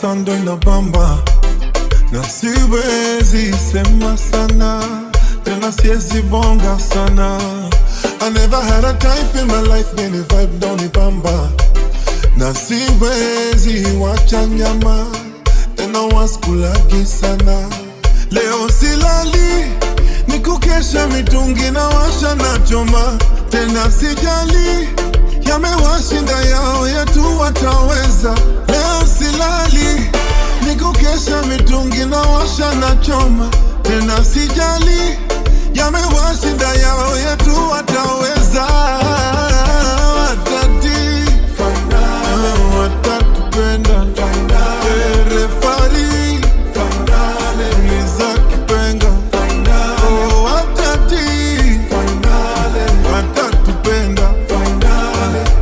Tando inabamba na siwezi sema sana, tena siwezi bonga sana. I never had a type in my life, many vibe down ibamba. Na siwezi wacha nyama, tena waskulagi sana. Leo silali, nikukesha mitungi na washa na choma. Tena sijali, yamewashinda yao yetu wataweza. Leo silali, nikukesha mitungi na washa na choma. Tena sijali, yamewashinda yao yetu wataweza. Watati watatupenda refari uliza kipenga. Oh, watati watatupenda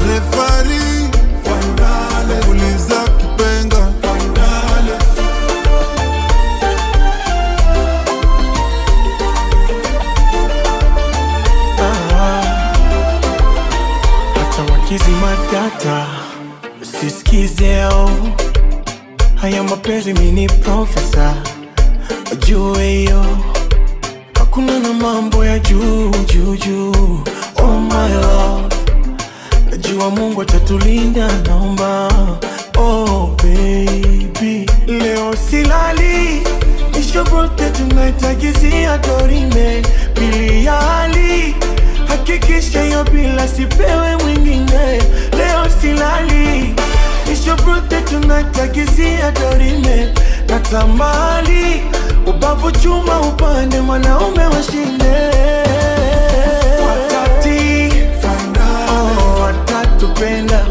refari uliza kipenga. Hata wakizi matata usisikizeo, haya mapenzi mini profesa ajue yo, hakuna na mambo ya juu juu juu. Oh my love, najua Mungu atatulinda naomba. Oh baby, leo silali, nishobote tunaitagizia dorime pili ya hali. Hakikisha yo bila sipewe mwingine. Leo silali, nishobote tunaitagizia dorime na tamali. Ubavu chuma upande mwanaume washinde. Watati oh, watatupenda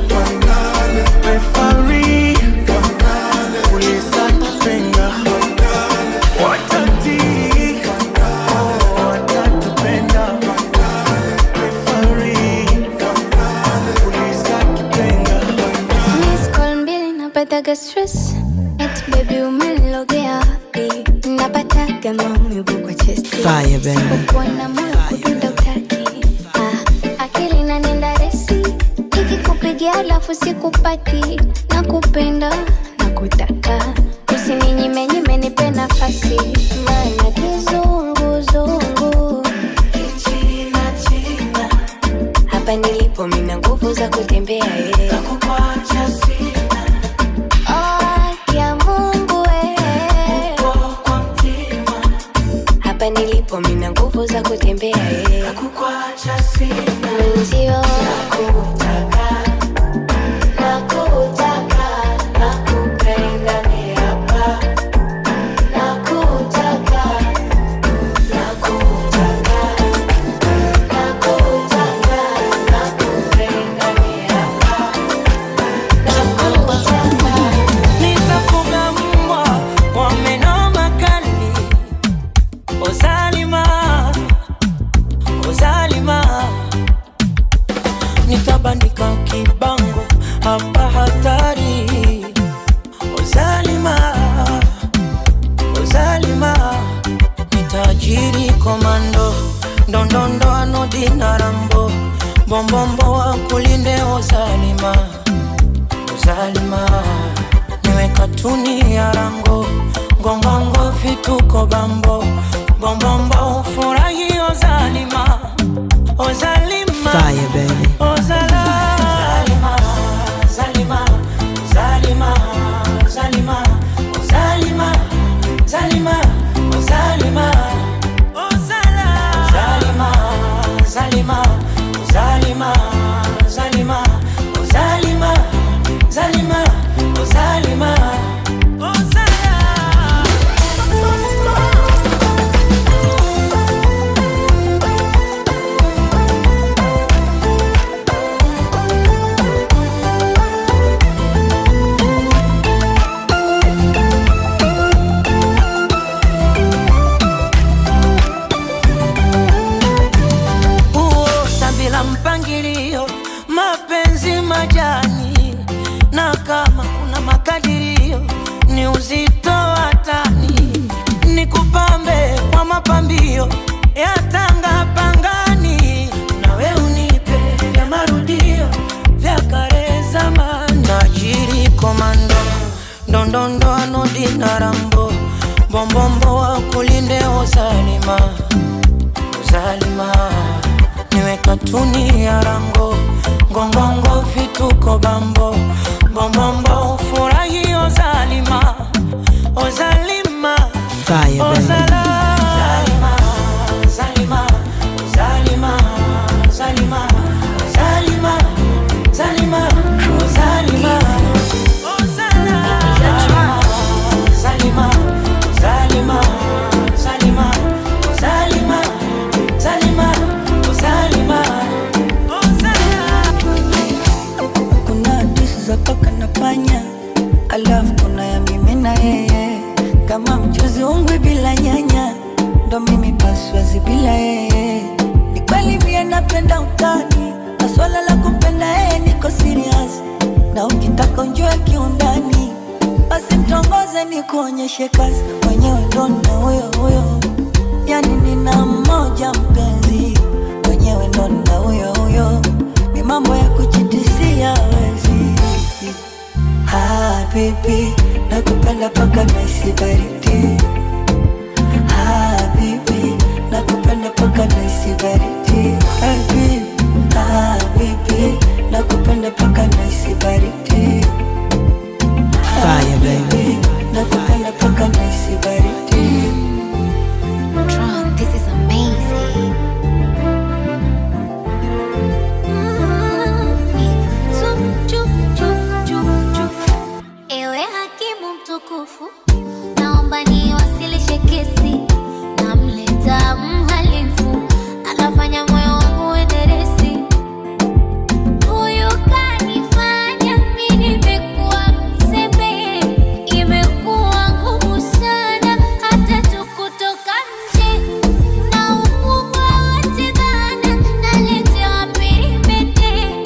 refari uliza kipenga. Watati oh, watatupenda refari uliza kipenga. Miss call mbili napataga stress, eti baby umelogea. Napataga maumivu kwa chest. Fire baby, kuona moyo kudunda utaki. Akili inanenda resi, nikikupigia alafu sikupati. Nakupenda, nakutaka, usininyime nyime nipe nafasi. Maana kizunguzungu kichina china, hapa nilipo mina nguvu za kutembea. Nakukuacha sina. Hapa nilipo mina nguvu za kutembea. Nakukuacha sina. Mwenzio nakutaka, nakutaka, nakupenda ni hapa. Nakutaka, nakutaka, nakutaka, nakupenda ni hapa. Nakutaka. Nitafuga mbwa wa meno makali. Ozalima, Ozalima, nitabandika kibango hapa hatari. Ozalima, Ozalima, nitajiri komando, ndondondo anodina rambo, bombombo wa kulinde. Ozalima, Ozalima, niwe katuni ya rango, ngongongo fituko bambo, bombombo ufurahi. Ozalima, Ozalima, fire baby, Ozalima, Zalima, Zalima, Zalima, Ozalima, Zalima, Ozalima, Ozalima, Zalima, Zalima, Zalima, Ozalima, Zalima, Ozalima, Ozalima. wa Nodi na Rambo, Bombombo wa kulinde Uzalima, Uzalima. Niwe katuni ya Rango, Ngongongo vituko Bambo, Bombombo furahi Uzalima, Uzalima. Fire, baby. Uzalima, Uzalima, Uzalima, Uzalima, Uzalima, Uzalima, Uzalima. Alafu kuna ya mimi na yeye, kama mchuzi ungwe bila nyanya, ndo mimi paswazi bila yeye. Ni kweli mie napenda utani, na swala la kumpenda yeye niko serious. Na ukitaka unjue kiundani, basi mtongoze ni kuonyeshe kazi. Mwenyewe ndo na huyo huyo, yani nina mmoja mpenzi. Mwenyewe ndo na huyo huyo, ni mambo ya kuchitisia wezi. Habibi, nakupenda paka naisi baridi. Habibi, nakupenda paka naisi baridi. Habibi, nakupenda paka naisi baridi. Fire, baby. Nakupenda paka naisi baridi. Tron, this is amazing. Ewe hakimu mtukufu, naomba niwasilishe kesi. Namleta mhalifu, anafanya moyo wangu enderesi. Huyu kanifanya mimi nimekuwa mzembe. Imekuwa ngumu sana hata tu kutoka nje. Na ukubwa wote dhana, naletewa pirimete.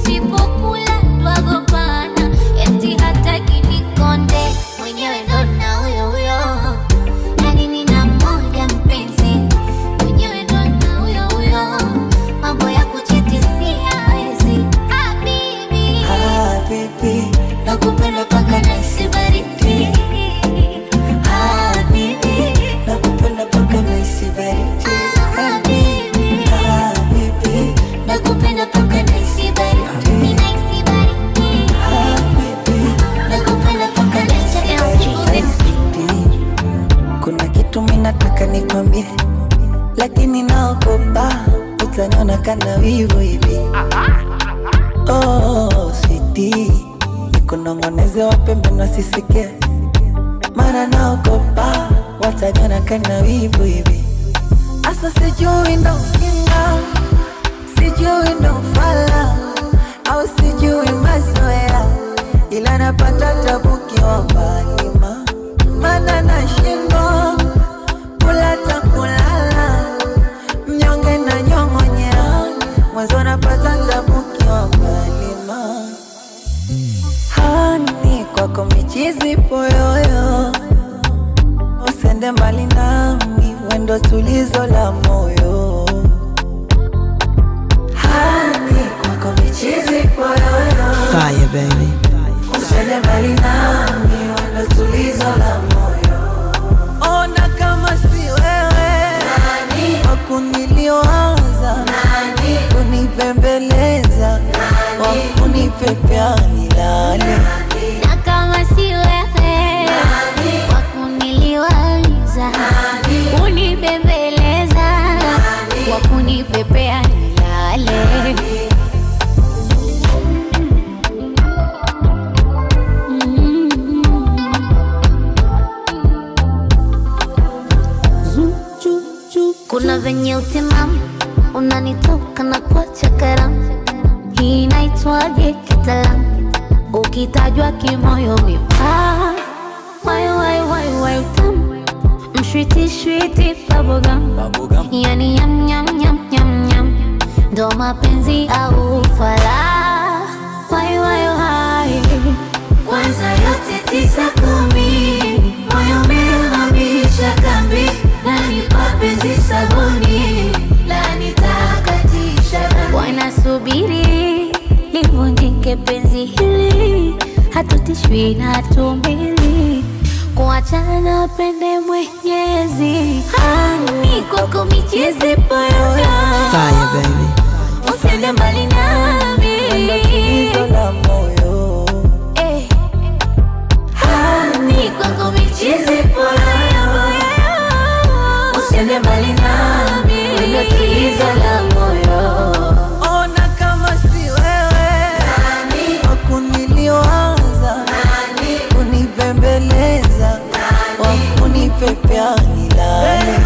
Sipokula twagopana, eti hataki nikonde. Mwenyewe ndo na huyo huyo, yani nina mmoja mpenzi. Mwenyewe ndo na huyo huyo, mambo ya kuchitisia hawezi. Habibi, Habibi, nakupenda paka naisi baridi. Habibi, nakupenda paka naisi baridi. habibi, Habibi, nakupenda paka naisi baridi. Mimi naisi baridi. Habibi, nakupenda paka naisi baridi. Kuna kitu mimi nataka nikwambie, lakini naogopa utaniona kana wivu hivi. Oh, sweetie, nikunongoneze wapembe nasisikie, mara naogopa wataniona kana wivu hivi. Asa sijui ndo kinga, sijui ndo fala, au sijui mazoea, ila napata tabu kiwambalima. Mana nashindwa kula ta kulala, mnyonge na nyong'onyea, mwanzo napata tabu kiwambalima. Hani kwako michizi poyoyo, usende mbali nami, wendo tulizo la moyo. Hani kwako michizi poyoyo, Fire, baby. usende mbali nami, wendo tulizo la moyo. Ona kama si wewe, wakuniliwaza, kunipembeleza, wakunipepea nilale. Na kama si wewe, wakuniliwaza, kunibembeleza, wakunipepea nilale. Kuna venye utimamu unanitoka na kuacha karamu. Hii inaitwaje kitaalamu? Ukitajwa kimoyo mipaa, wai utamu, mshwiti shwiti bubblegum, yani nyam nyam nyam nyam nyam, ndo mapenzi au ufala. Wai kwanza yote 9-10, moyo umehamisha kambi, nanipa penzi sabuni, la nitakatisha dhambi. Wanasubiri livunjike penzi hili, hatutishwi na tumbili. Wachana pende mwenyezi, hani kwako micheze poyoyo. Fire baby. Usiende mbali nami, tatizo la moyo. hani kwako micheze poyoyo. Usiende mbali nami, tatizo la moyo. Ona kama si wewe wakuniliwaza, kunipembeleza, wakunipepea nilale.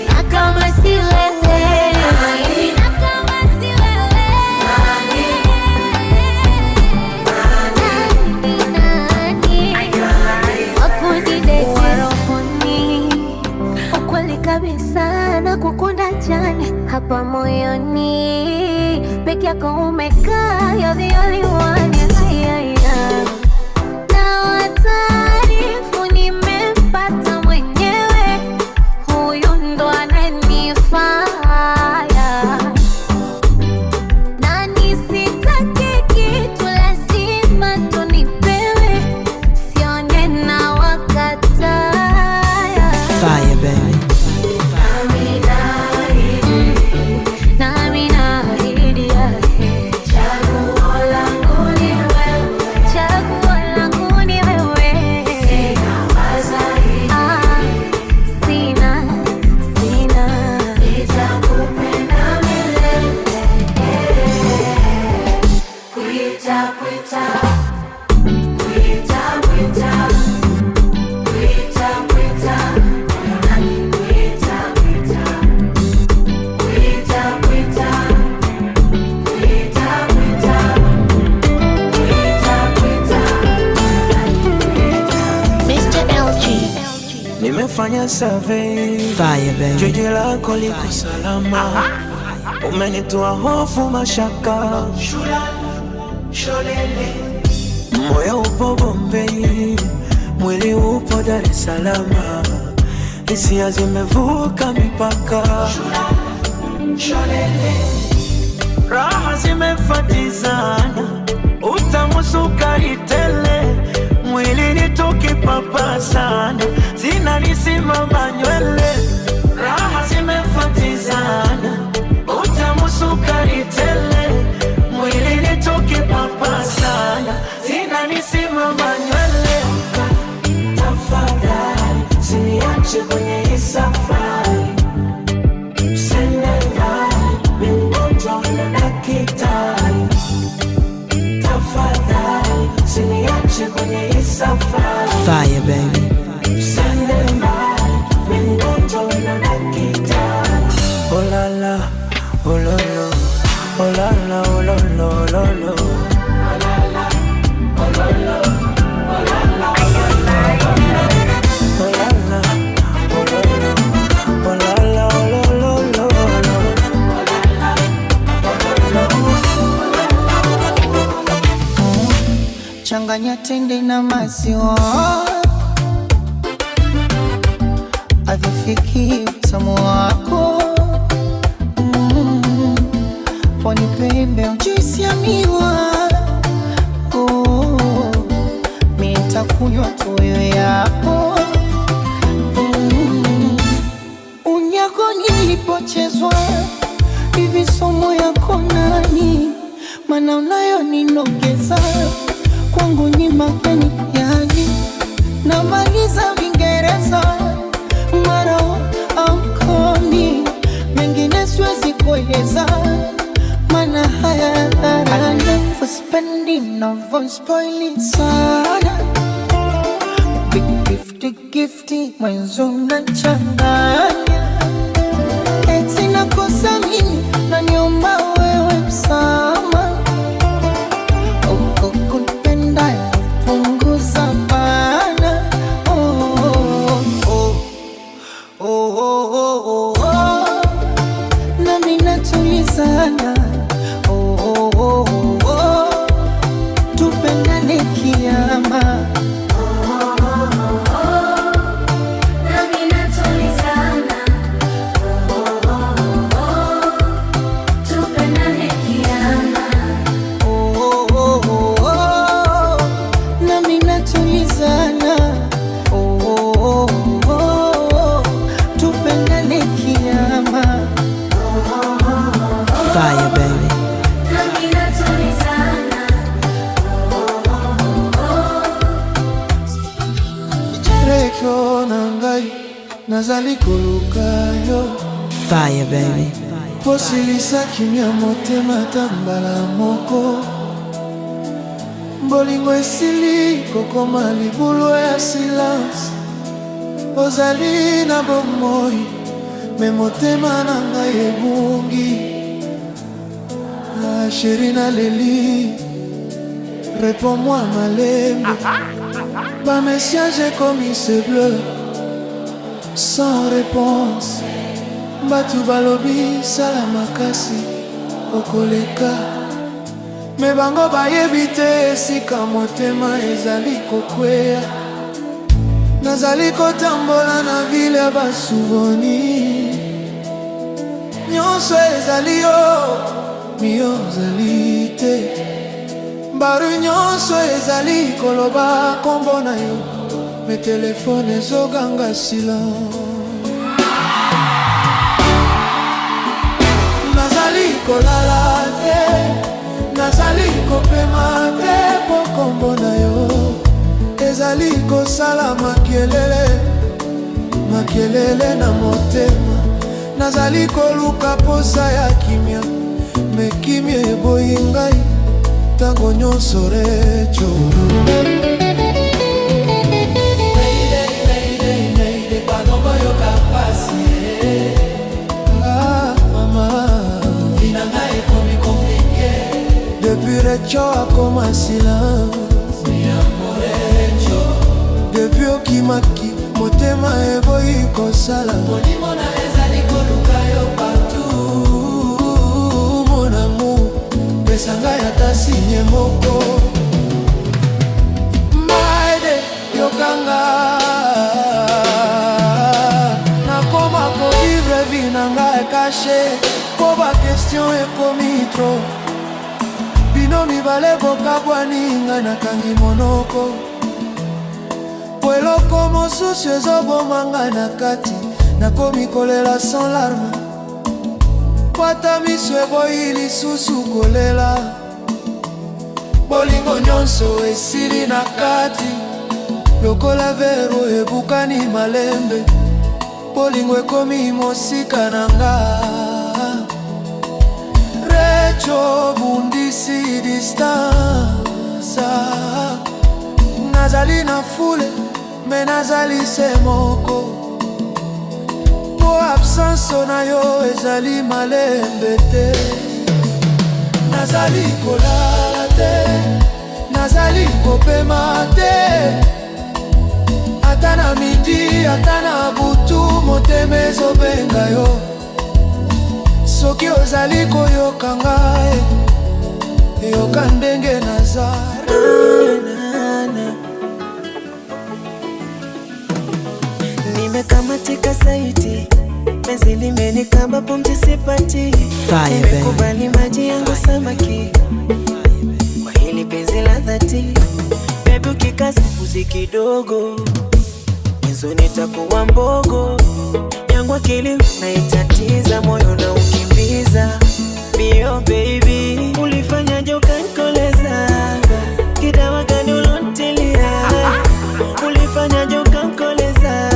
Na kama si wewe, na kama si wewe, nani wakunidekea rohoni? Ukweli kabisa na kukunda jana hapa moyoni, peke yako umekaa, you're the only one. Na wataarifu nimempata mwenyewe, huyu ndo ananifaya. Na nisitake kitu lazima tunipewe, sione na wakataya. Fire baby. Nami naahidi yake, chaguo langu ni wewe, chaguo langu ni wewe. Sina, nitakupenda milele. Kuita, kuita, kuita, kuita, kuita, kuita, kuita, kuita. Nimefanya survey, Fire baby. jiji lako liko salama, umenitoa hofu mashaka, moyo upo Bombay, mwili upo Dar es Salaam, hisia zimevuka mipaka, raha zimefatizana, utamu sukari tele, mwili ni tukipapa sana, zinanisimama nywele. Raha zimefatizana, utamu sukari tele, mwili ni tukipapa sana, zinanisimama nywele. Tafadhali usiniache kwenye hii safari, Fire baby. Oh la la, oh la la, oh la la, oh la la, oh la la. Oh la la, oh la la, oh la la, oh la la. Oh la la, oh la la, oh la la, oh la la, oh la Oh, changanya tende na maziwa, avifiki utamu wako. Pwani pembe mjuisi ya miwa, mi nitakunywa tuyo yako. Unyako nilipochezwa, hivi somo yako nani? Mana unayo ninogeza, kwangu ni mageni yani. Namaliza Vingereza, mara amkomi, mengine siwezi kueleza, mana haya dharani. For spending over spoiling sana, big gifty mwenzo unachanganya. Eti nakosa mimi, naniomba wewe msama. Uko kunipenda punguza bana. Nami natulizana. Tupendane kiama. Retro nangai nazali koluka yo. Fire, baby. Posilisa kimia motema tambala moko. Bolingo esili kokoma libulu ya silence. Ozali na bomoi me motema nanga ebungi. Ah chérie na leli, réponds-moi malembe. Ba message comme ce bleu sans réponse. Batu balobi salamakasi okoleka. Me bango bayebite esika motema ezali kokwea. Nazali kotambola na ville ya basouvenir. Nyonso ezali yo, mio ezali te. Baru nyonso ezali koloba kombo na yo. Me telefone ezoganga silence. Nazali kolala te, nazali kopema te po kombo na yo. Ezali kosala makelele, makelele na motema. Nazali koluka posa ya kimia, me kimia eboyi ngai tango nyonso recho. Depuis Recho akoma silence. Depuis okimaki motema eboyi kosala. Molimo na ezali koluka yo partout. Mon amour pesanga yata sinye moko. Maide yokanga nakoma ko vivre vie nanga caché. Ko ba question ekomi trop. Bino mibale bokabwani nga nakangi monoko. Eloko mosusu ezobomanga na kati. Nakomi kolela sans larme. Kwata miso eboyi lisusu kolela. Bolingo nyonso esili na kati. Lokola vero ebukani malembe. Bolingo ekomi mosika nanga. Recho bundisi distance. Nazali na fule me nazali se moko. Po absence na yo ezali malembe te. Nazali kolala te, nazali kopema te. Ata na midi, ata na butu motema ezobenga yo. Soki ozali koyoka ngai, yoka ndenge nazali. Nimekamatika saiti, penzi limenikaba pumzi sipati. Nimekubali maji yangu samaki, kwa hili penzi la dhati. Baby ukikasa mbuzi kidogo, hizo nitakuwa mbogo. Yangu akili naitatiza, moyo na ukimbiza. Bio baby, ulifanyaje ukanikoleza? Kidawa gani ulontilia? Ulifanyaje ukanikoleza?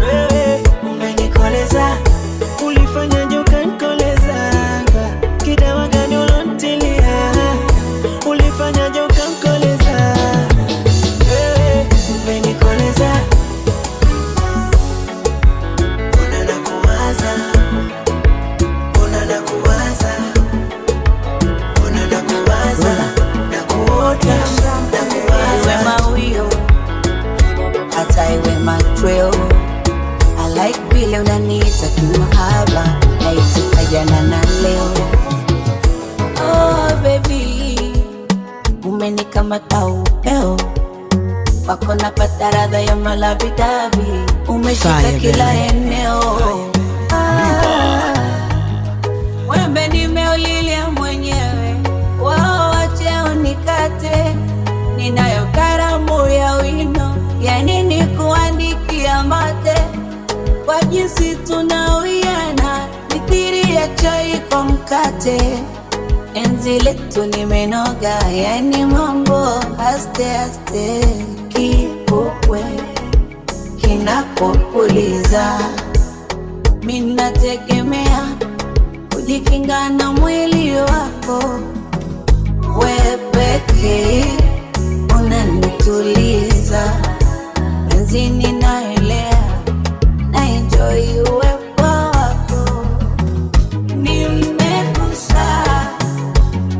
Wewe umenikoleza. Ulifanyaje ukanikoleza? Kidawa gani ulontilia? Ulifanyaje ukanikoleza? Wewe umenikoleza. Una nakuwaza, una nakuwaza, una nakuwaza, nakuota, nakuwaza. Wema uyo, hata iwe matreo. I like vile unaniita kimahaba, naitika jana na leo. Oh baby, umenikamata upeo. Wako napata radha ya malabidabi. Umeshika kila eneo. Wembe nimeulilia mwenyewe, wao wache unikate. Ninayo karamu ya wino, ya nini kuandikia mate. Kwa jinsi tunawiana, mithiri ya chai kwa mkate. Enzi letu nimenoga, yani mambo aste aste. Kipokwe unapopuliza. Mimi nategemea kujikinga na mwili wako, wewe pekee unanituliza. Benzini naelea na enjoy uwepo wako. Nimegusa,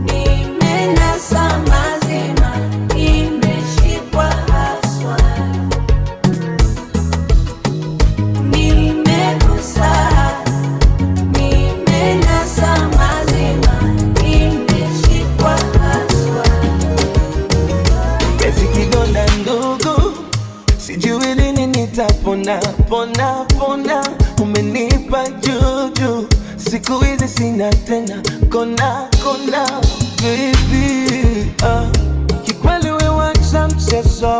nimenasa mazima, nimeshikwa haswa. Nimegusa, nimenasa mazima, nimeshikwa haswa. Ezi kidonda ndogo, sijui lini nitapona, pona, pona. Umenipa juju, siku hizi sina tena kona, kona. Baby, kikweli we wacha mchezo,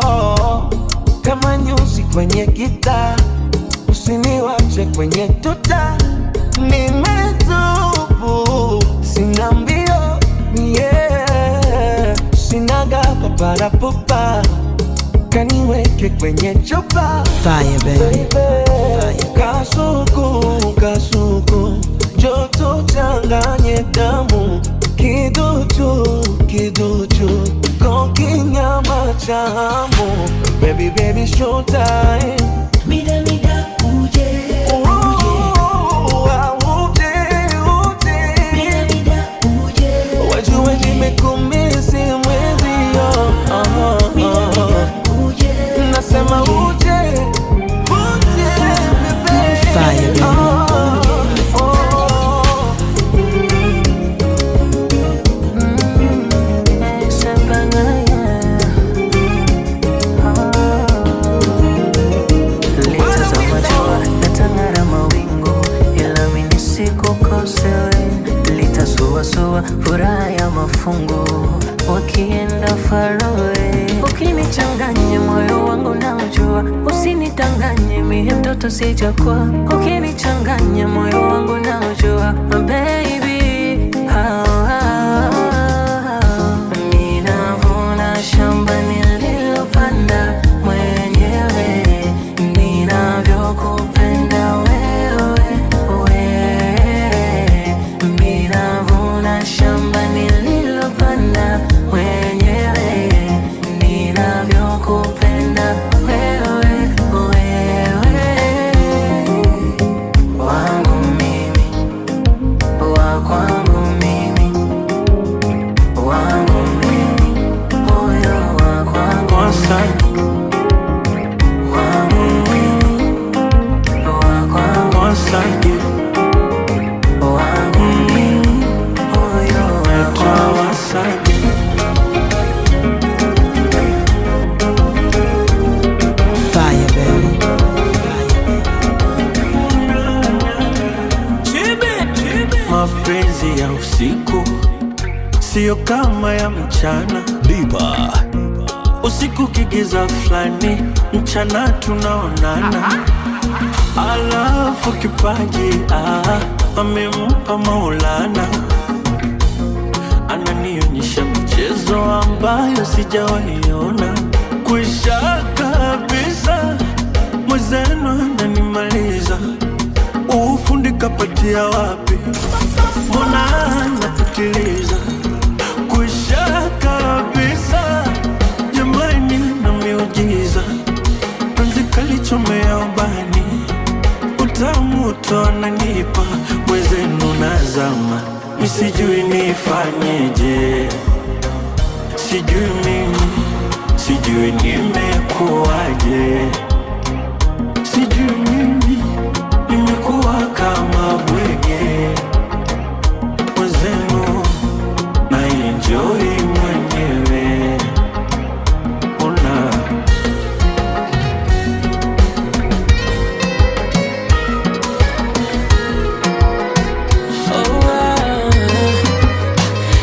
kama nyuzi kwenye gitaa, usiniwache kwenye tuta. Nimetubu, sina mbio, yeah. Sinaga paparapopa, kaniweke kwenye chupa. Fire, baby. Fire. Kasuku, kasuku, joto changanye damu, kiduchu, kiduchu, kokinyama chamu. Baby, baby, show time. Mida mida uje, mida mida uje, wajue nimekumisi mwezio. mida mida uje, Nasema uje, uje, baby. Fire, baby. Litazama jua, yatang'ara mawingu, ila mimi nisikukosewe. Litasuasua furaha ya mafungu, wakienda far away. Ukinichanganya moyo wangu na ujua, usinitanganye mie mtoto sijakwa. Ukinichanganya moyo wangu na ujua, baby, ninavuna shamba nililopanda mwenyewe, ninavyokupenda wewe, wewe. Ninavuna shamba nililopanda mwenyewe, ninavyokupenda wewe, wewe. Wangu mimi, wa kwangu mimi, wangu mimi, moyo wa kwangu mimi, wangu mimi, wa kwangu mimi, wangu mimi, moyo wa kwangu Fire, baby. Mapenzi ya usiku sio kama ya mchana. Diva. Usiku kigiza flani, mchana tunaonana. Alafu kipaji amempa Maulana, ananionyesha michezo ambayo sijawaiona. Kwisha kabisa, mwezenu ananimaliza. Ufundi kapatia wapi? Mbona napitiliza? Kwisha kabisa, jamani na miujiza. Penzi kalichomea ubani, utamu ananipa. Mwezenu nazama, misijui nifanyeje. Sijui mimi, sijui nimekuwaje. Sijui mimi, nimekuwa kama bwege. Mwezenu na enjoy mwenyewe. Ona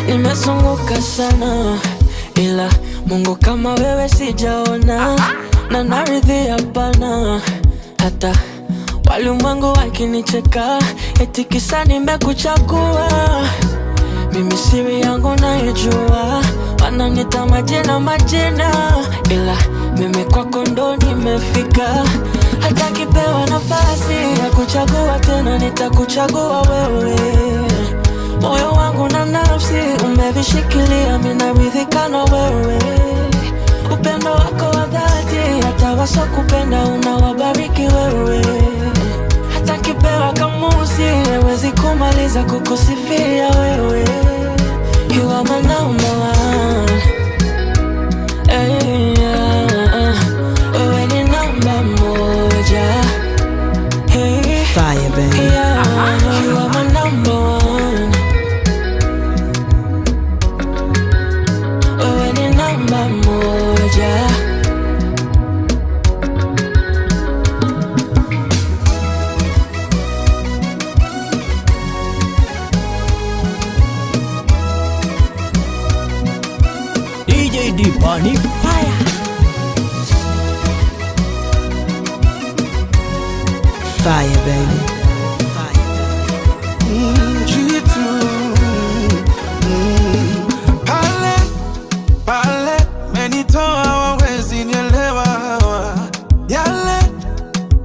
nimezunguka sana, ila Mungu kama wewe sijaona. Na naridhi hapana, hata walimwengu wakinicheka, eti kisa nimekuchagua. Mimi siri yangu naijua, wananiita majina, ila mimi kwako ndo nimefika. Hata kipe nafasi ya kuchagua tena, nitakuchagua wewe. Moyo wangu na nafsi umevishikilia, mimi naridhika na wewe. Upendo wako wa dhati, hata wasokupenda unawabariki wewe. Hata kipewa kamusi haiwezi kumaliza kukusifia wewe. You are my number one. Hey, wewe ni namba moja. Hey, Fire, baby. Yeah, you are my number one. Wewe ni namba moja. DJ Dipani Fire. Fire, baby. Jitu pale pale menitoa, wawezi nielewa.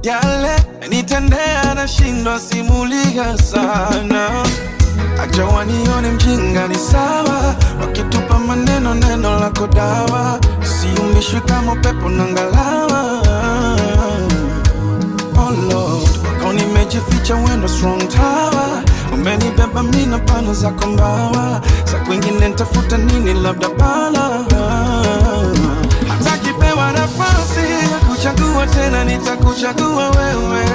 Yale nitendea, nashindwa simulia sana. Acha wanione mjinga, ni sawa. Wakitupa maneno, neno lako dawa. Siumbishwi kama pepo na ngalawa. Oh Lord, wako nimejificha, wendo strong tower. Umenibeba mimi na pana zako mbawa. Sa kwingine nitafuta nini, labda bala. Hata kipewa nafasi ya kuchagua tena, nitakuchagua wewe.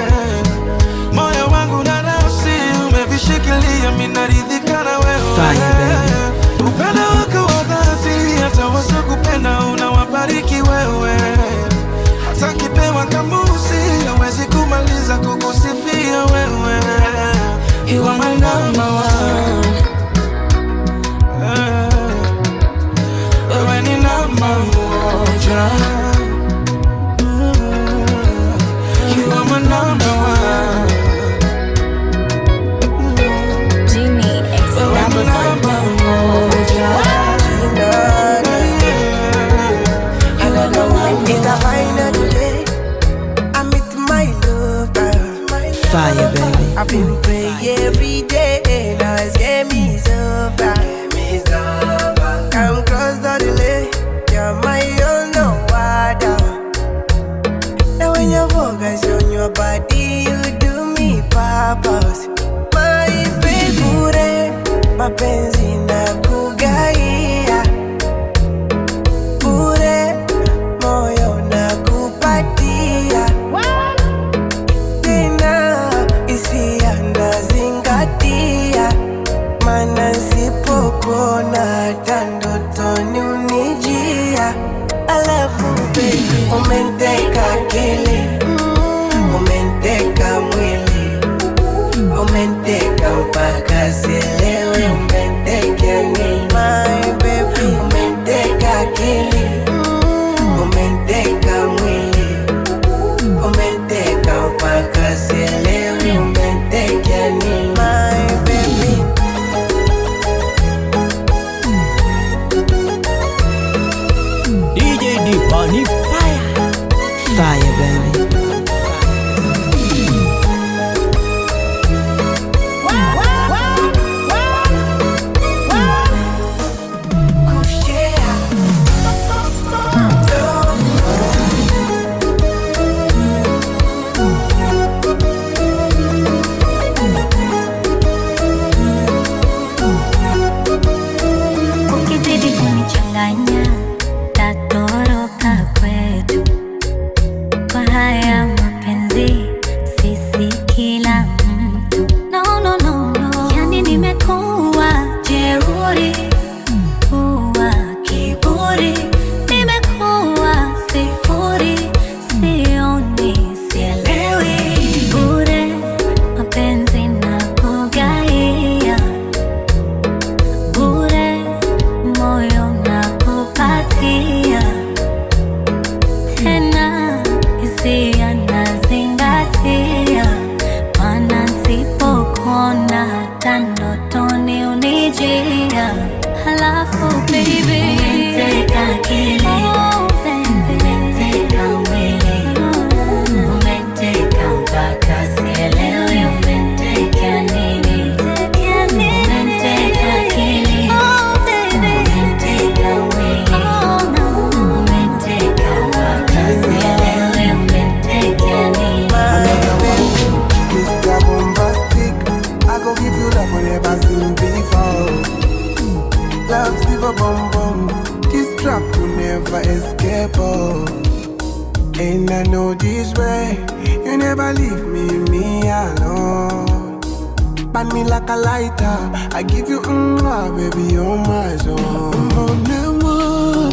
Moyo wangu na nafsi umevishikilia, mimi naridhika na wewe. Fire, baby. Upendo wako wa dhati, hata wasokupenda unawabariki wewe. Hata kipewa kamusi hawezi kumaliza kukusifia wewe. You are my number one. Wewe ni namba moja. You are my number one. Wewe ni namba moja. It's a final day, I meet my lover. Fire, baby. I've been praying every day, now it's getting me so far. Come close the delay, you're my only water. Now when your focus on your body, you do me purpose. My baby, mapenzi na kugaia. Bure, moyo na kupatia. Tena, hisia nazingatia. Maana sipokuona hata ndotoni unijia. Alafu baby, umenteka akili, umenteka mwili, umenteka mpaka sielewi umenteka nini. My baby, umenteka akili, umenteka mwili, umenteka mpaka sielewi umenteka nini. My baby, DJ Dipani Fire. Fire, baby. Ukizidi kunichanganya, tatoroka kwetu. Kwa haya mapenzi, sisi kila mtu. No, no, no, no. Yani nimekuwa jeuri, kuwa kiburi. Nimekuwa sifuri, sioni, sielewi. Bure, mapenzi na kugaia. Bure, moyo na kupatia. Tena, hisia baby, you never leave me alone. Burn me like a lighter, I give you baby, you're my zone. Mon amour,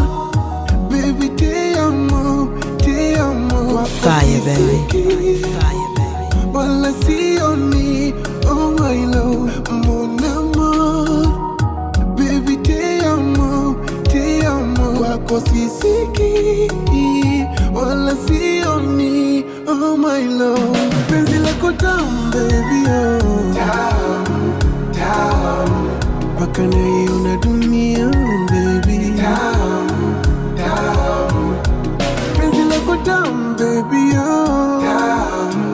baby, te amo. Fire, baby. Fire, baby. All I see on me, oh my love, mon amour, baby, te amo. Wako sisiki, all I see on me, oh my love. Penzi lako tamu, baby, oh tamu, mpaka naiona dunia, baby, tamu, penzi lako tamu, baby, oh tamu,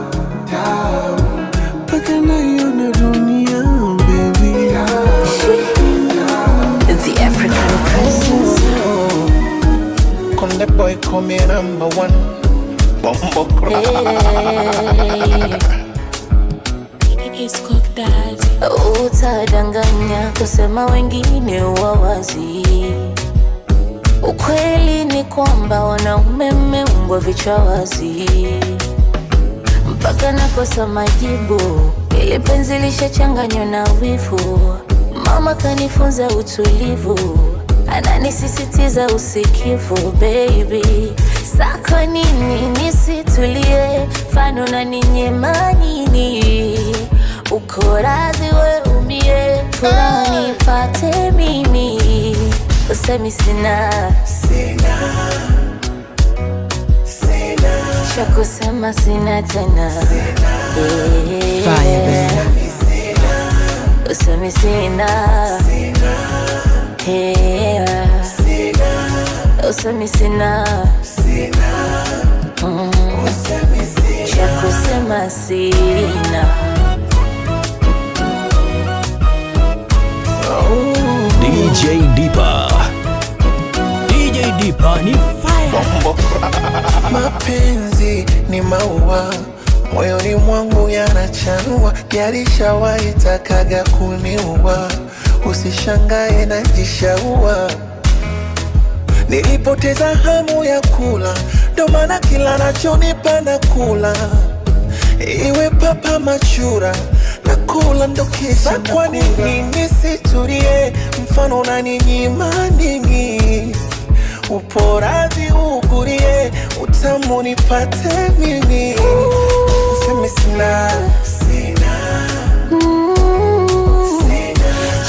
mpaka naiona dunia, baby, The African princess. Come the boy, come here number one. Bumbo Utadanganya kusema wengine wawazi. Ukweli ni kwamba wanaume mmeumbwa vichwa wazi. Mpaka nakosa majibu, ile penzi lishachanganywa na wivu. Mama kanifunza utulivu, ananisisitiza usikivu, baby. Sako nini nisitulie, fano na ninyema nini? Uko radhi we umie, furaha nipate mimi. Usemi sina cha kusema, sina tena. Fire, baby. Usemi sina usemi sina cha kusema, sina. DJ Deepa. DJ Deepa ni fire. Mapenzi ni maua, moyoni mwangu yanachanua. Yalishawahi takaga kuniua, usishangae najishaua. Nilipoteza hamu ya kula, ndo maana kila nachonipa na kula. Iwe papa machura, na kula ndo kisha. Kwa nini nisitulie, mfano na ninyima nini? Uporazi ugurie, utamu nipate mimi. Usemi sina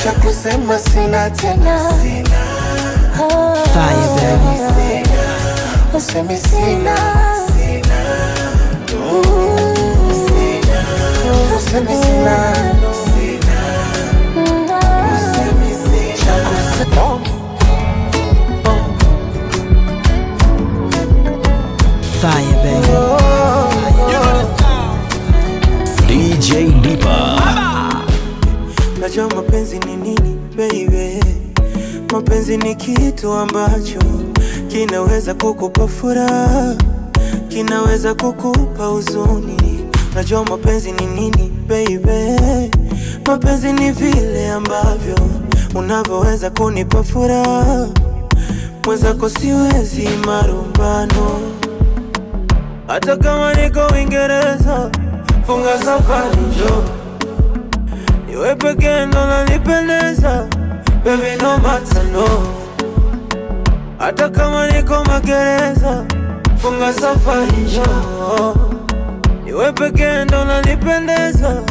cha kusema, sina tena. Fire, baby. Usemi sina Usemi sina cha kusema. Fire, baby. DJ Deepa. Najua mapenzi ni nini, baby. Mapenzi ni kitu ambacho kinaweza kukupa furaha, kinaweza kukupa huzuni. Najua mapenzi ni nini, baby. Mapenzi ni vile ambavyo unavyoweza kunipa furaha. Mwenzako siwezi marumbano, hata kama niko Uingereza, funga safari njoo. Niwe pekee ndo nanipendeza, baby no matter no. Hata kama niko magereza, funga safari njoo. Niwe pekee ndo nanipendeza,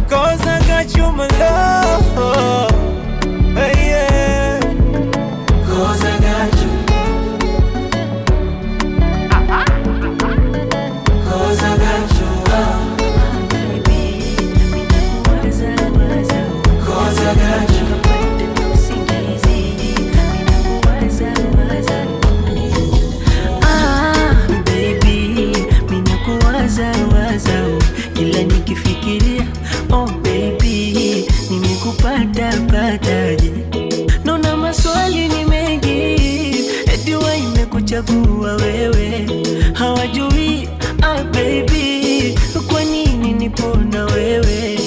'cause I got you my love, hey yeah. 'Cause I got you, 'cause I got you, cause I got you. Baby, mina kuwaza kila nikifikiria, oh baby, nimekupata pataje? Naona maswali ni mengi, eti wewe imekuchagua wewe, hawajui baby, kwa nini nipo na wewe?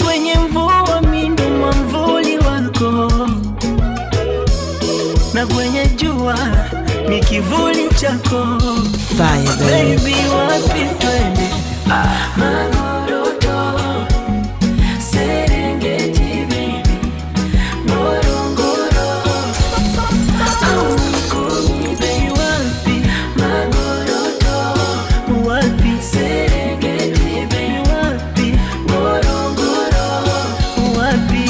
Kwenye mvua mimi ndo mwamvuli wako, na kwenye jua ni kivuli chako. Fire, baby. Baby, wapi twende? Magoroto, Serengeti, baby, Ngorongoro. Baby, wapi? Magoroto, wapi? Serengeti, baby, wapi? Ngorongoro, wapi?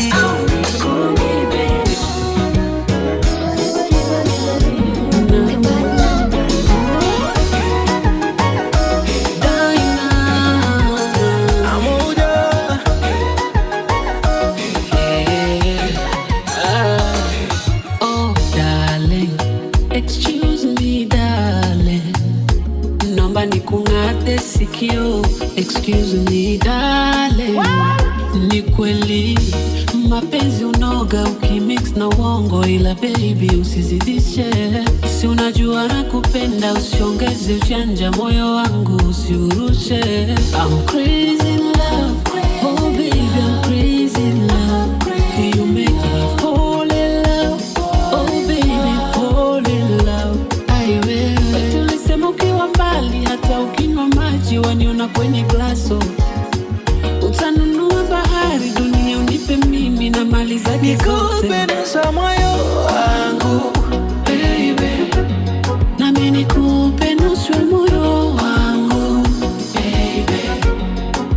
Excuse me darling, ni kweli mapenzi unoga ukimix na uongo, ila baby usizidishe. Si unajua nakupenda, usiongeze ujanja, moyo wangu usiurushe. I'm crazy in love, oh baby I'm crazy in love. You make me fall in love, oh baby fall in love. Ai wewe tulisema ukiwa mbali, hata ukinywa maji waniona kwenye glaso. Utanunua bahari, dunia unipe mimi na mali zake zote. Nikupe nusu moyo wangu baby, nami nikupe nusu moyo wangu baby.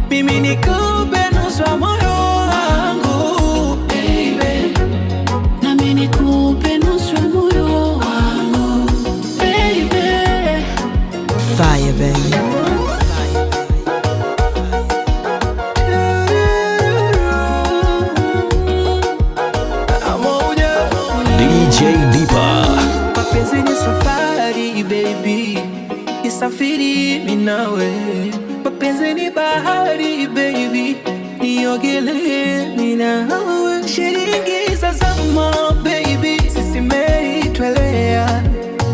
mimi nikupe nusu moyo wangu baby, nami nikupe nusu moyo wangu baby. Fire, baby. DJ Deepa. mapenzi ni safari baby, nisafiri mimi nawe. Mapenzi ni bahari baby, niogelee mimi nawe. Shilingi za zama baby, sisi meitwelea,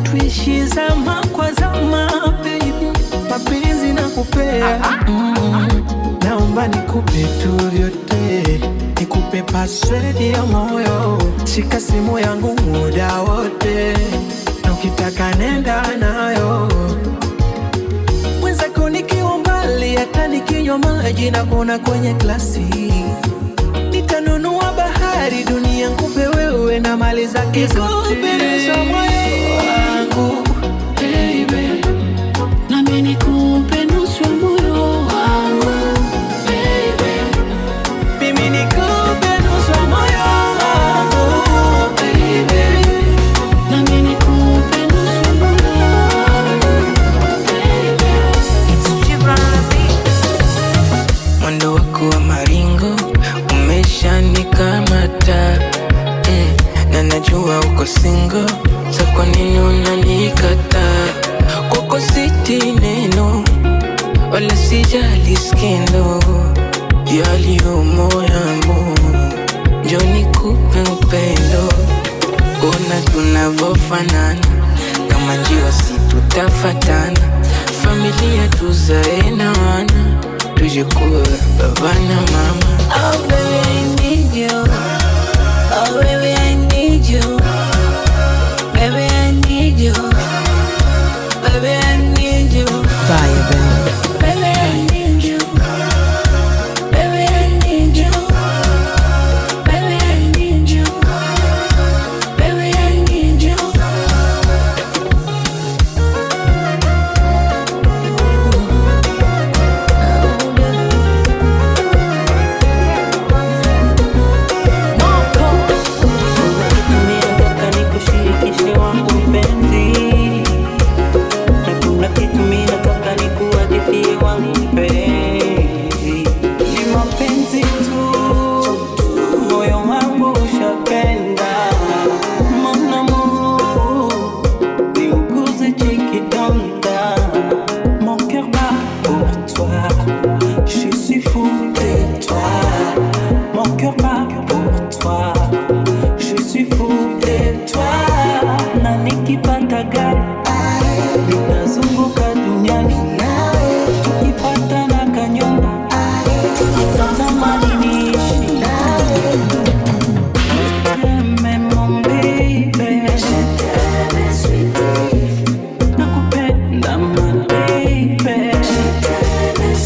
tuishi zama kwa zama baby. Mapenzi nakupea, naomba nikupe tu vyote, nikupe password ya moyo, shika simu yangu muda wote, na ukitaka nenda nayo. Mwenzako nikiwa mbali, hata nikinywa maji na kuona kwenye glasi. Nitanunua bahari, dunia nikupe wewe na mali zake zote. Nikupe nusu moyo wangu baby, nami nikupe nusu moyo wangu baby. mimi nikupe nusu moyo wangu baby, nami nikupe nusu moyo wangu baby. Mwendo wako wa maringo umeshanikamata, na najua uko single, sa kwa nini unanikataa? Kwako siti neno, wala sijali skendo, yaliyo moyamo, njoo nikupe upendo. Ona tunavofanana, kama njiwa si tutafatana. Familia tuzae na wana, tuje kuwa baba na mama. Oh baby I need you, oh baby I need you, baby I need you, baby I need you. Fire, baby. Baby I need you, baby I need you, baby I need you, baby I need you. Nataka nikushirikishe wangu mpenzi, na kuna kitu mimi nataka nikuhadithie wangu mpenzi. Ni mapenzi tu, moyo wangu ushapenda. Mon amour, niuguze chikidonda. Mon cœur bat pour toi, je suis fou de toi. Mon cœur bat pour toi, je suis fou de toi. Na nikipata gari nitazunguka duniani, tukipata na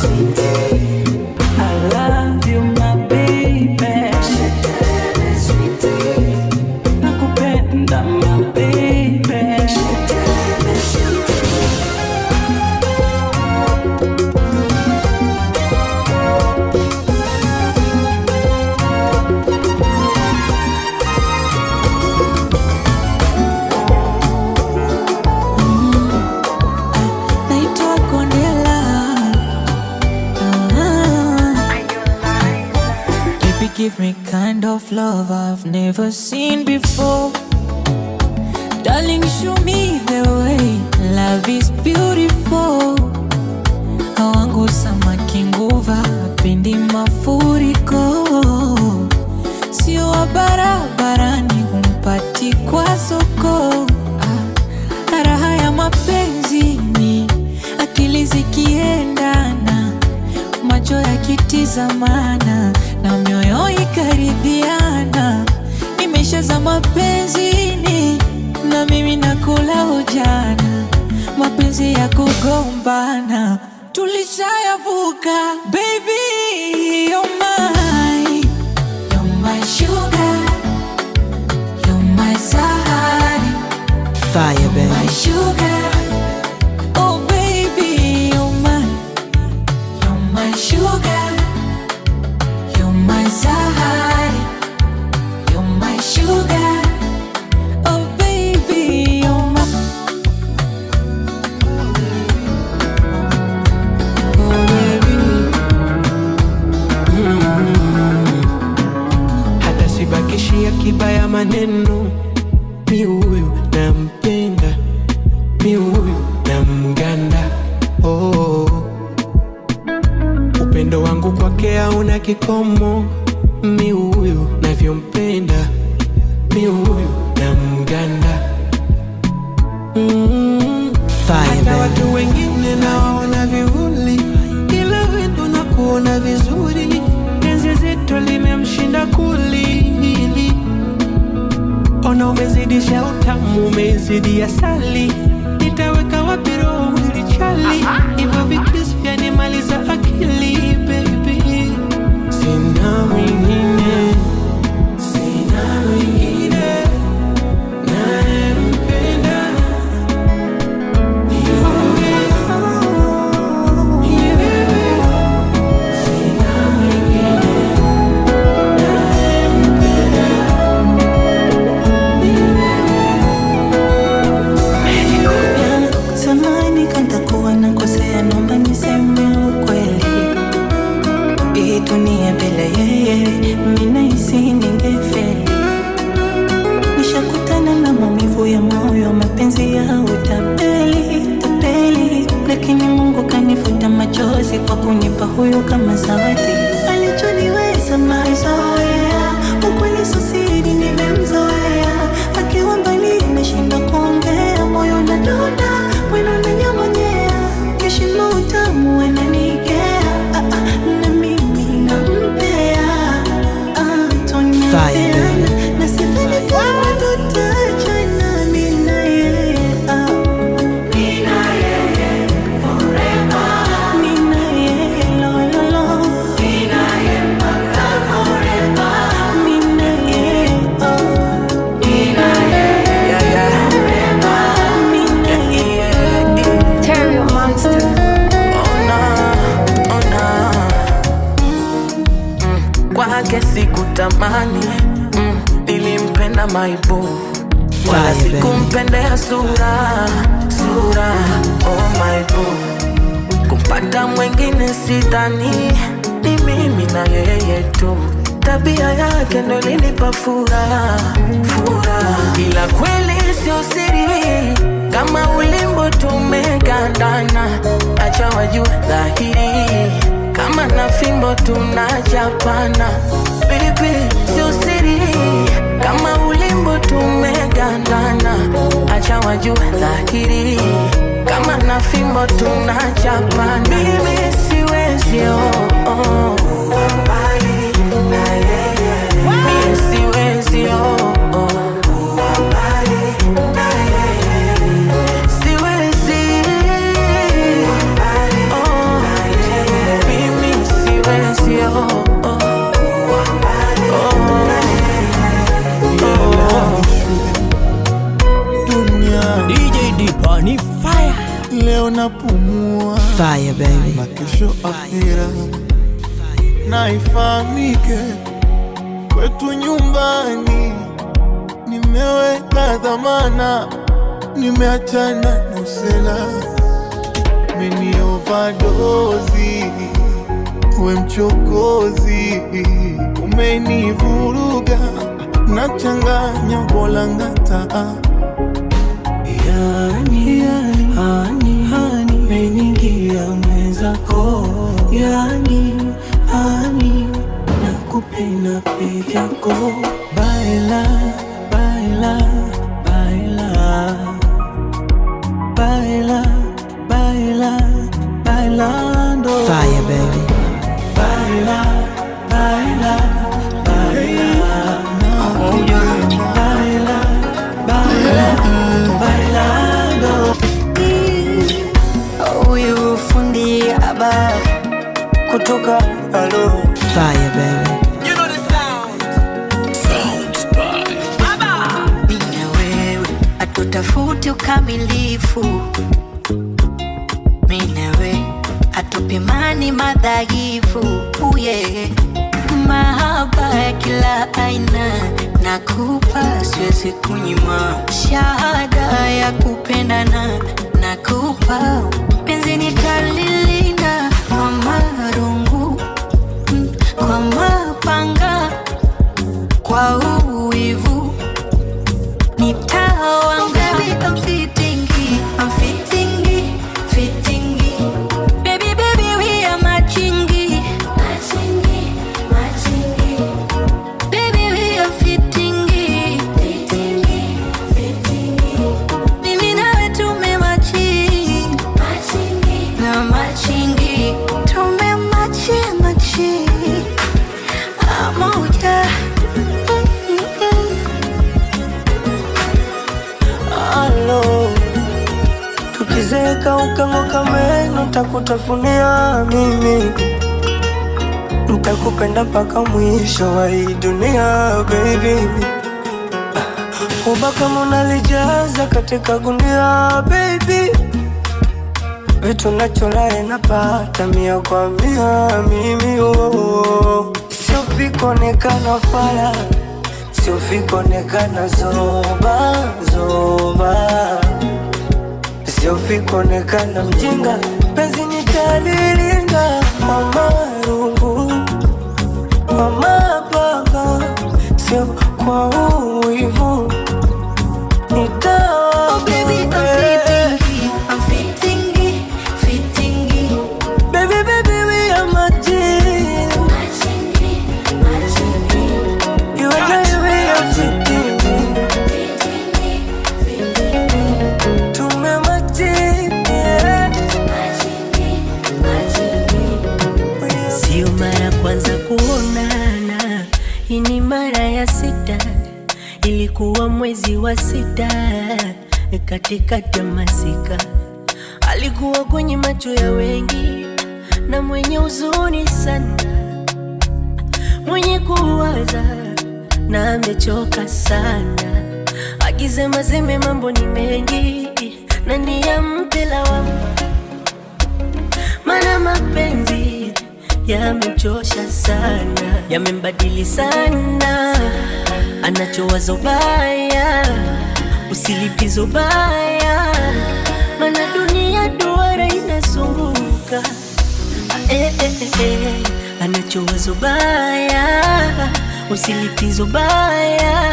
I love you my baby. Nakupenda my baby. Naitwa Kondela. Baby, give me kind of love I've never seen before. Darling, show me the way. Love is beautiful. Hawangu samaki nguva, pendi mafuriko. Sio wa barabarani, humpati kwa soko. Raha ya mapenzi ni akili zikiendana, macho yakitizamana na mioyo ikaridhiana. Nimeshaza mapenzini na mimi nakula ujana, mapenzi ya kugombana tulishayavuka. Baby, you're my sugar, you're my sahari, Fire, my baby. sugar. Oh baby, you're my sugar, you're my sahari, you're my sugar. Oh baby, you're my. Oh baby, hata sibakishi akiba ya maneno. Mi huyu nampenda, mi huyu namganda. Oh, upendo wangu kwake hauna kikomo. Mi huyu navyompenda, mi huyu namganda. Fire, Hata baby. watu wengine nawaona vivuli, ila wewe ndo nakuona vizuri. Penzi zetu limemshinda kulili. Ona umezidisha utamu, umezidi asali. Nitaweka wapi roho mwili chali? Hivyo vikisi vyanimaliza akili baby. Sina mwingine, sina mwingine nayempenda. Ni wewe, ni wewe. Sina mwingine nayempenda. Samahani kama kuwa nakosea, naomba niseme ukweli. Hii dunia bila yeye, mimi nahisi ningefeli. Nishakutana na maumivu ya moyo, mapenzi ya utapeli, tapeli. Lakini Mungu kanifuta machozi kwa kunipa huyu kama zawadi. Alichoniweza mazoea, ukweli sio siri, nimemzoea. Akiwa mbali nashinda kuongea, moyo unadunda, mwili unanyamonyea. Heshima utamu ananikea, na mimi nampea. Fire, baby. Na sidhani kama tutaachana mimi na yeye. Mimi na yeye forever. Mimi na yeye lo lo lo. Mimi na yeye mpaka forever. Mimi na yeye mimi na yeye forever. Mimi na yeye Terrio Monster. Kwake sikutamani, nilimpenda maibu, wala Fire, baby. sikumpendea sura. Oh maibu, kumpata mwengine sidhani. Ni mimi na yeye tu, tabia yake ndo ilinipa furaha. Ila kweli sio siri, kama ulimbo tumegandana. Acha wajue dhahiri, kama na fimbo tunachapana. Baby, sio siri, kama ulimbo tumegandana. Acha wajue dhahiri, kama na fimbo tunachapana. Mimi siwezi kuwa mbali na yeye. Mimi siwezi kuwa mbali na yeye. Siwezi kuwa mbali na yeye. leo napumua. Fire, baby. Na kesho akhira. Na ifahamike kwetu nyumbani nimeweka dhamana, nimeachana na usela. Meni overdose, we mchokozi, umenivuruga nachanganya bolangata. Yani, meningia mwenzako. Yani, nakupenda peke yako. Baila, baila, baila, baila, baila, bailando. Fire, baby. Baila, baila, baila, baila, baila, bailando. Huyu fundi aba kutoka alo. Fire, baby. You know the sound. Sounds by Mimi na wewe atutafuti ukamilifu. Mimi na wewe atupimani madhaifu. Yeah. Mahaba ya kila aina nakupa, siwezi kunyima. Shahada ya kupendana nakupa, penzi nitalilinda kwa marungu, kwa mapanga, kwa uwivu nitawanga. Baby, I'm fitting, baby, we are matching. Baby, we are fitting. Mimi nawe tumematching, na matching, tumematching moja. Alo, tukizeka ukang'oka meno takutafunia mimi. Nitakupenda mpaka mwisho wa hii dunia, baby. Ubaka munalijaza katika gunia, baby. Vitu nacholae napata 100 kwa 100 mimi, oh. Sio vikonekana fala, sio vikonekana zoba, zoba. Sio vikonekana mjinga, penzi nitalilinda kwa marungu, kwa mapanga, sio kwa uwivu. Oh baby, I'm fitting. Baby, baby, we are matching. You and I, we are fitting. Tumematching, yeah. Sio mara kwanza kuonana, hii ni mara ya 6. Ilikuwa mwezi wa 6, katikati ya masika. Alikuwa kwenye macho ya wengi na mwenye huzuni sana, mwenye kuwaza na amechoka sana. Akisema seme mambo ni mengi na niyampe lawama, mana mapenzi yamemchosha sana, yamembadili sana. Anachowazo baya, usilipizo baya, mana dunia duara inazunguka. Anachowazo baya, usilipizo baya,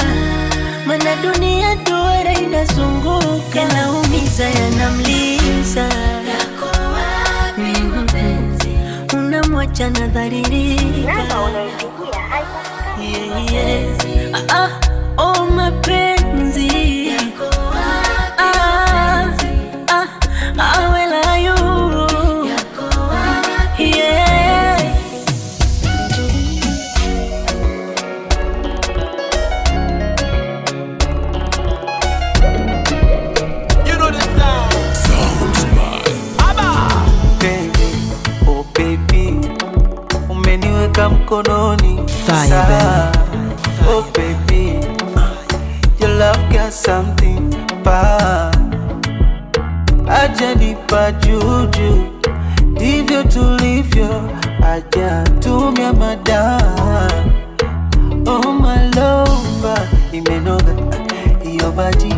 mana dunia duara inazunguka. Yanaumiza, yanamliza, unamwacha nadharirika. Oh mapenzi, where are you? Yeah. You know the sound. Sounds by Baby, oh baby, umeniweka mkononi. Fire, baby. Oh baby, your love got something bad. ajanipa juju, ndivyo tulivyo, hajatumia madawa. Oh my lover, imenoga, iyo body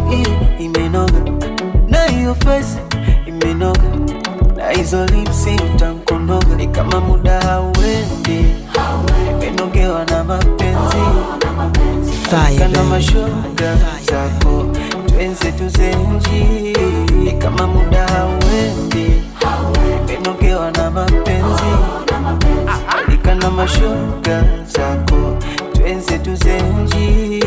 imenoga, na iyo face imenoga, na hizo lips utamkonoga, ni kama muda hauendi, imenogewa na mapenzi. Kana mashoga zako twenze tuzenji, ni kama muda hauendi, imenogewa na mapenzi. Kana mashoga zako twenze tuzenji.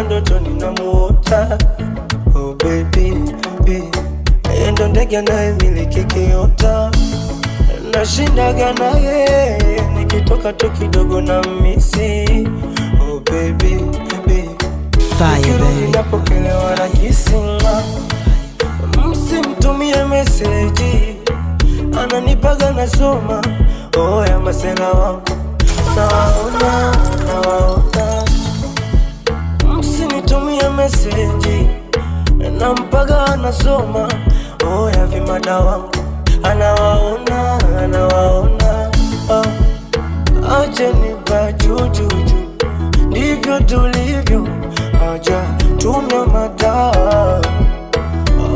Ndoto ninamuota, oh baby, endo ndege naye miliki kiota, nashindaga naye nikitoka tu kidogo na misi, oh baby, nikirudi napokelewa na kisima. Msimtumie meseji, ananipaga nasoma, oh ya masela wangu nawaona. Msinitumie meseji, nampaga anasoma, oh ya vimada wangu anawaona. Ajanipa juju, ndivyo tulivyo, hajatumia madawa.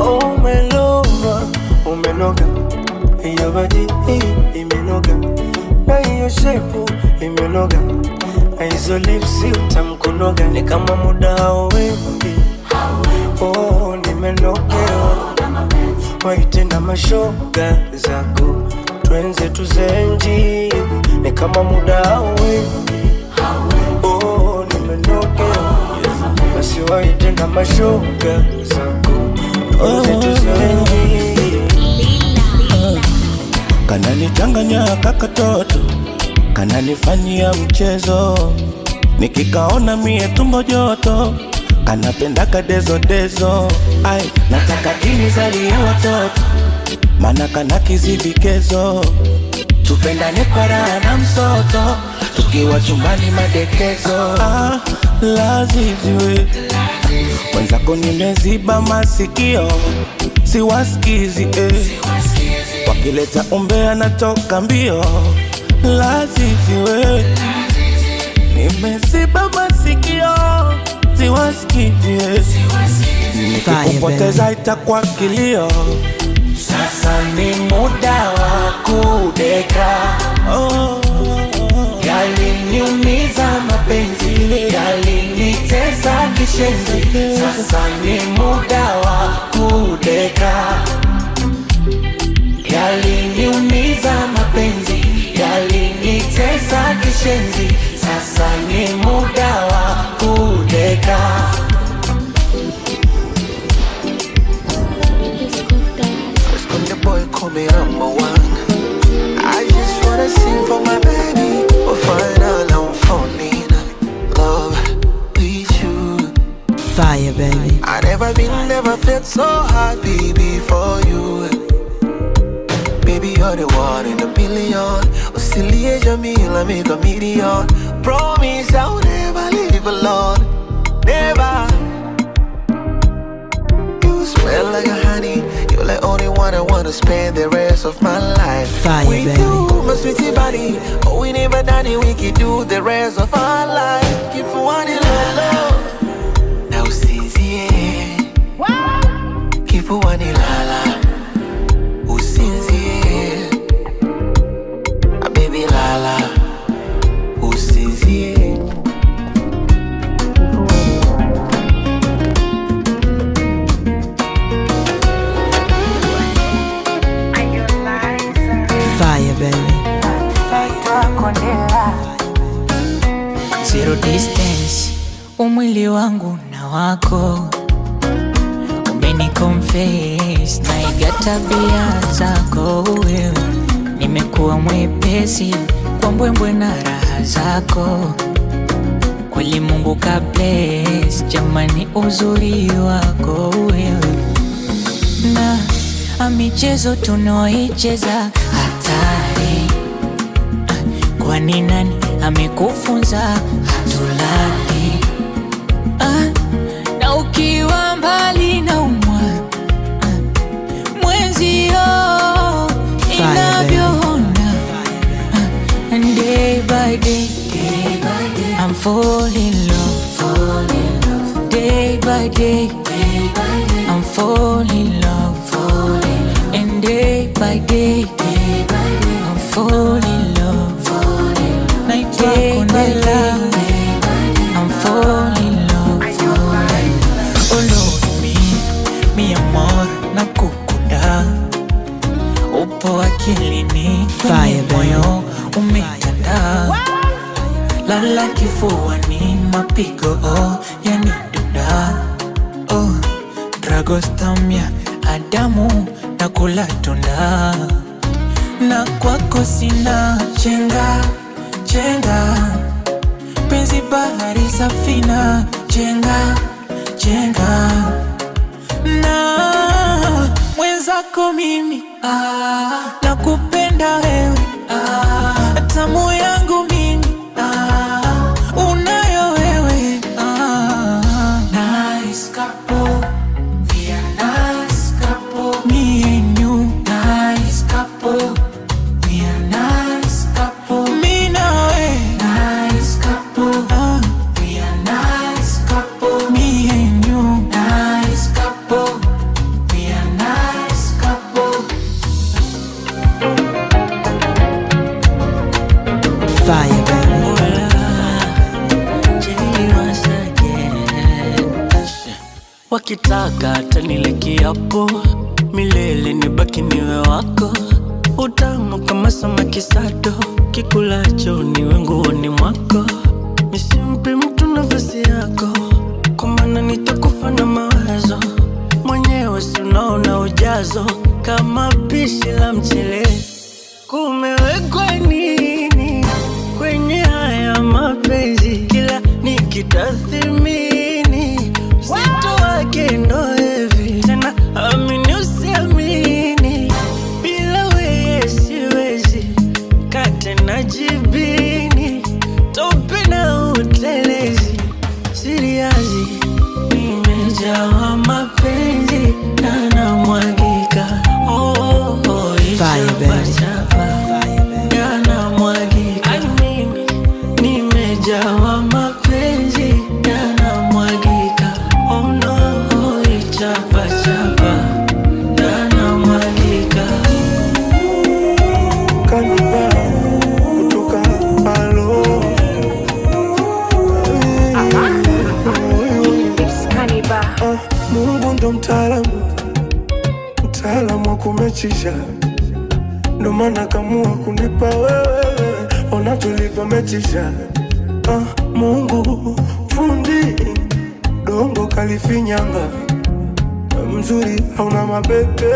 Oh my lover, umenoga, iyo body imenoga, na iyo shape imenoga, hizo lips utamkonoga, ni kama muda hauendi. Oh, nimenogewa, waite na mashoga zako twenze tuzenji, ni kama muda hauendi. Oh, nimenogewa, basi waite na mashoga zako twenze tuzenji. Kananichanganya kakatoto, kananifanyia mchezo, nikikaona mie tumbo joto, kanapenda kadezo. Ai, nataka kinizalie watoto, mana kana kizivikezo, tupendane kwa raha na msoto, tukiwa chumbani madekezo. Laziziwe wenzako nimeziba masikio, siwasikizi wakileta umbea natoka mbio. Laziziwe nimeziba masikio, siwasikizi, nikikupoteza itakuwa kilio. Sasa ni muda wa kudeka, yaliniumiza mapenzi, yalinitesa kishenzi. Sasa ni muda wa kudeka, yaliniumiza mapenzi, yalinitesa kishenzi. Sasa ni muda wa kudeka. The boy call me number one. I just wanna sing for my baby. We'll find out I'm falling in love with you. Fire, baby. I never felt so happy before you. Baby, you're the one in a billion. Oscillate Jamila, make a million. Promise I'll never leave alone. Never. You smell like a honey. You're the only one I wanna spend the rest of my life. Fire, with baby. you, my sweetie body. Oh, we never done it, we can do the rest of our life. Keep wanting love. Now sincere. Keep wanting love. Fire, baby. Zero distance, umwili wangu na wako umeniconfess, naiga tabia zako wewe, nimekuwa mwepesi kwa mbwembwe na raha zako, kweli Mungu ka bless, jamani uzuri wako wewe, na michezo tunaoicheza hatari. Kwani nani amekufunza hatulali? Na ukiwa mbali na umwa mwenzio inavyoona. And day by day, I'm falling in love. Day by day, I'm falling in love. And day by day, I'm falling in love. Night day by day, I'm falling in love. Oh Lord, mi amor, nakukunda. Upo akilini, moyo umetanda. Lala kifuani, mapigo yanidunda. Oh, Dragostamia, Adamu, nakula tunda. Na kwako sina chenga, chenga. Penzi bahari safina, chenga, chenga. Na mwenzako mimi, nakupenda wewe, tamu yangu mimi, unayo wewe. Nice couple, we are nice couple. Me and you, nice couple. We are nice couple. Me na we, nice couple. We are nice couple. Me and you, nice couple. We are nice couple. Fire, baby. Wakitaka tanile kiapo, milele nibaki niwe wako. Utamu kama samaki sato, kikulacho niwe nguoni mwako. Nisimpe mtu nafasi yako, kwa maana nitakufa na mawazo. Mwenyewe si unaona ujazo, kama pishi la mchele. Kumewekwa nini kwenye haya mapenzi? Kila nikitathimini uzito wake ndo hivi. Tena amini usiamini, bila wewe siwezi. Kate na jibini, tope na utelezi. Siriazi, nimejawa mapenzi na namwagika. Oh, oh, Fire, baby. yanamwagika. I mean, nimejawa mapenzi yanamwagika. Oh no, oh, ichapa chapa yanamwagika. Kaniba kutoka alo. Mungu ndo mtaalamu wa kumechisha, ndo maana kamua kunipa wewe. Ona tulivyomechisha. Mungu fundi dongo kalifinyanga, mzuri hauna mapepe.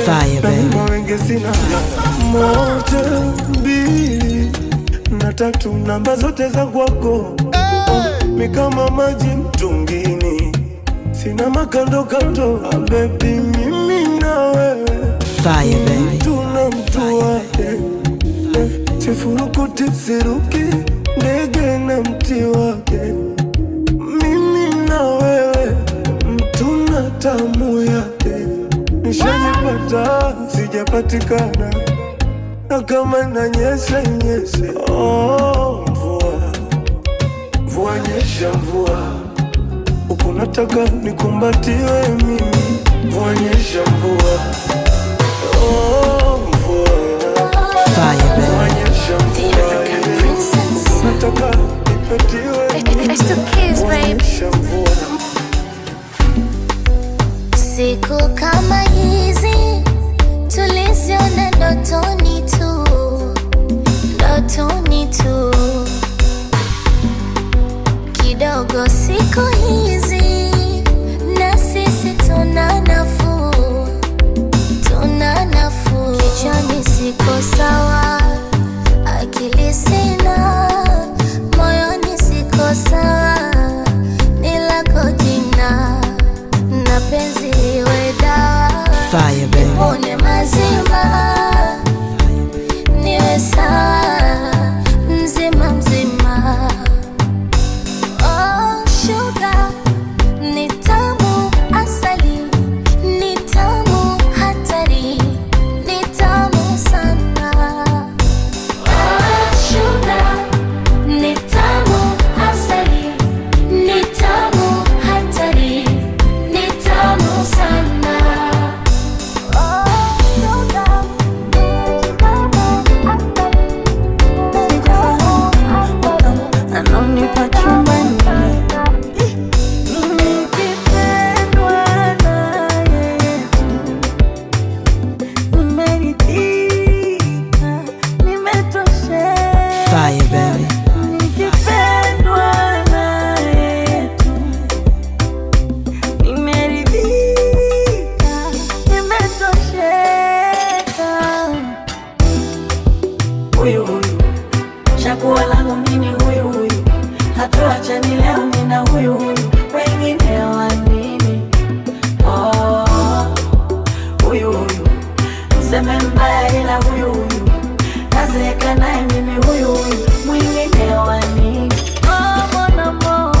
Fire, baby. Na wenge sina. Moja, mbili na tatu, namba zote za kwako. Mi kama maji mtungini, sina makando kando. Baby, mimi na wewe, Fire, baby. tuna mtu wake. Sifurukuti siruki, ndege na mti wake. Mimi na wewe, mtuna tamu yake. Nishajipata, sijapatikana, na kama nanyesha nyeshe. Oh, mvua nyesha mvua, uko nataka nikumbatiwe mimi. Mvua nyesha mvua. Oh, mvua. Fire, baby. Mvua nyesha mvua, uko nataka nipatiwe mimi. It's the kids, Mvua babe. nyesha mvua. Siku kama hizi tuliziona ndotoni tu, ndotoni tu. Kidogo siku hizi na sisi tuna nafuu, Fire, baby. Nikipendwa naye tu, nimeridhika, nimetosheka. Huyu chaguo langu mimi, huyu hatuachani leo, mimi na huyu wengine wa nini? Huyu mseme mbaya, ila huyu nazeeka naye mimi, huyu mwingine wa nini? Mon amour,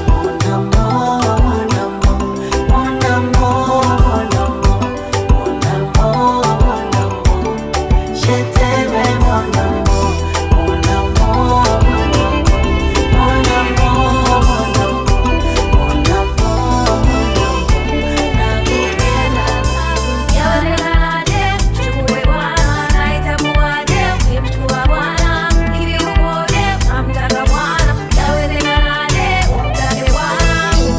mon amour, mon amour, mon amour, mon amour, mon amour, mon amour, je t'aime mon amour, mon amour, mon amour, mon amour, mon amour, nakupenda. Chukue bwana, naitamuaje ukimchukua bwana, hivi ukoje? Namtaka bwana, yawezekanaje umtake bwanangu?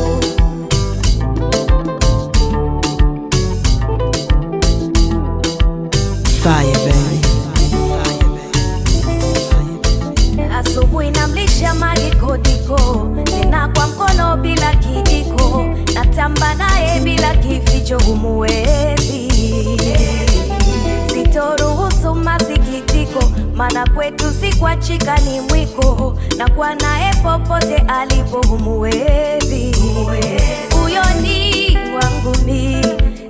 Fire, baby. Asubuhi namlisha magikodiko, tena kwa mkono bila kijiko, natamba naye bila kificho, humuwezi. Sitoruhusu masikitiko, maana kwetu si kuachika ni mwiko, na kwa naye popote alipo, humuwezi. Huyo ni wangu mi,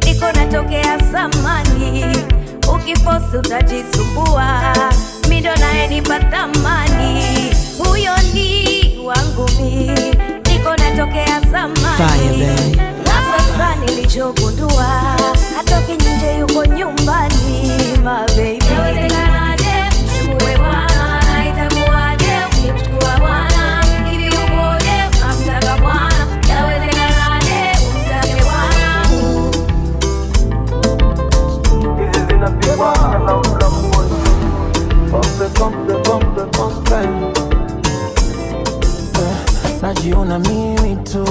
niko natokea zamani, ukifosi utajisumbua, mido naye nipa thamani. Huyo ni wangu mi, niko natokea Fire, zamani, baby. na sasa nilichogundua, hatoki nje yuko nyumbani, my baby. Yawezekanaje chukue bwana, naitamuaje ukimchukua bwana, hivi ukoje? Namtaka bwana, yawezekanaje umtake bwanangu? Hizi zinapigwa na ula mmoja. Pompe najiona mimi tu.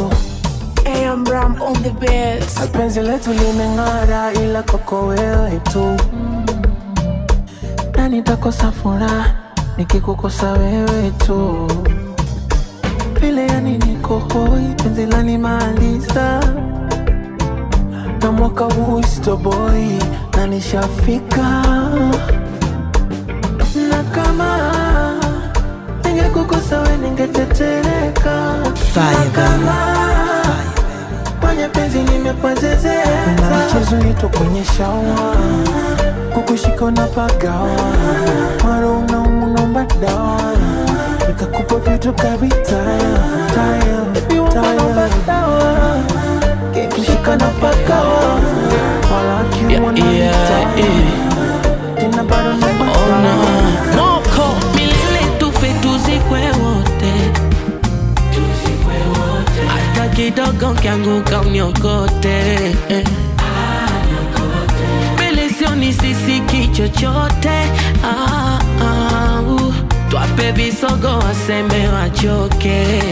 AM Ram on the beats. Penzi letu limeng'ara, ila kwako wewe tu. Na nitakosa furaha nikikukosa wewe tu. Vile yani niko hoi, penzi lanimaliza. Na mwaka huu sitoboi, na nishafika. Na kama ningekukosa wewe ningetetereka. Fire, baby. Kwenye penzi nimepozezeka, na mchezo yetu kwenye shawa, kukushika unapagawa, mara unaomba dawa, nikakupa vitu kabitaya, baby unaomba dawa, kukushika unapagawa, wala kiuona nitaya, tena bado naomba dawa. Moko milele tufe tuzikwe wote, hata kidogo kianguka uniokote. Mbele sioni sisiki chochote. Twape visogo waseme wachoke.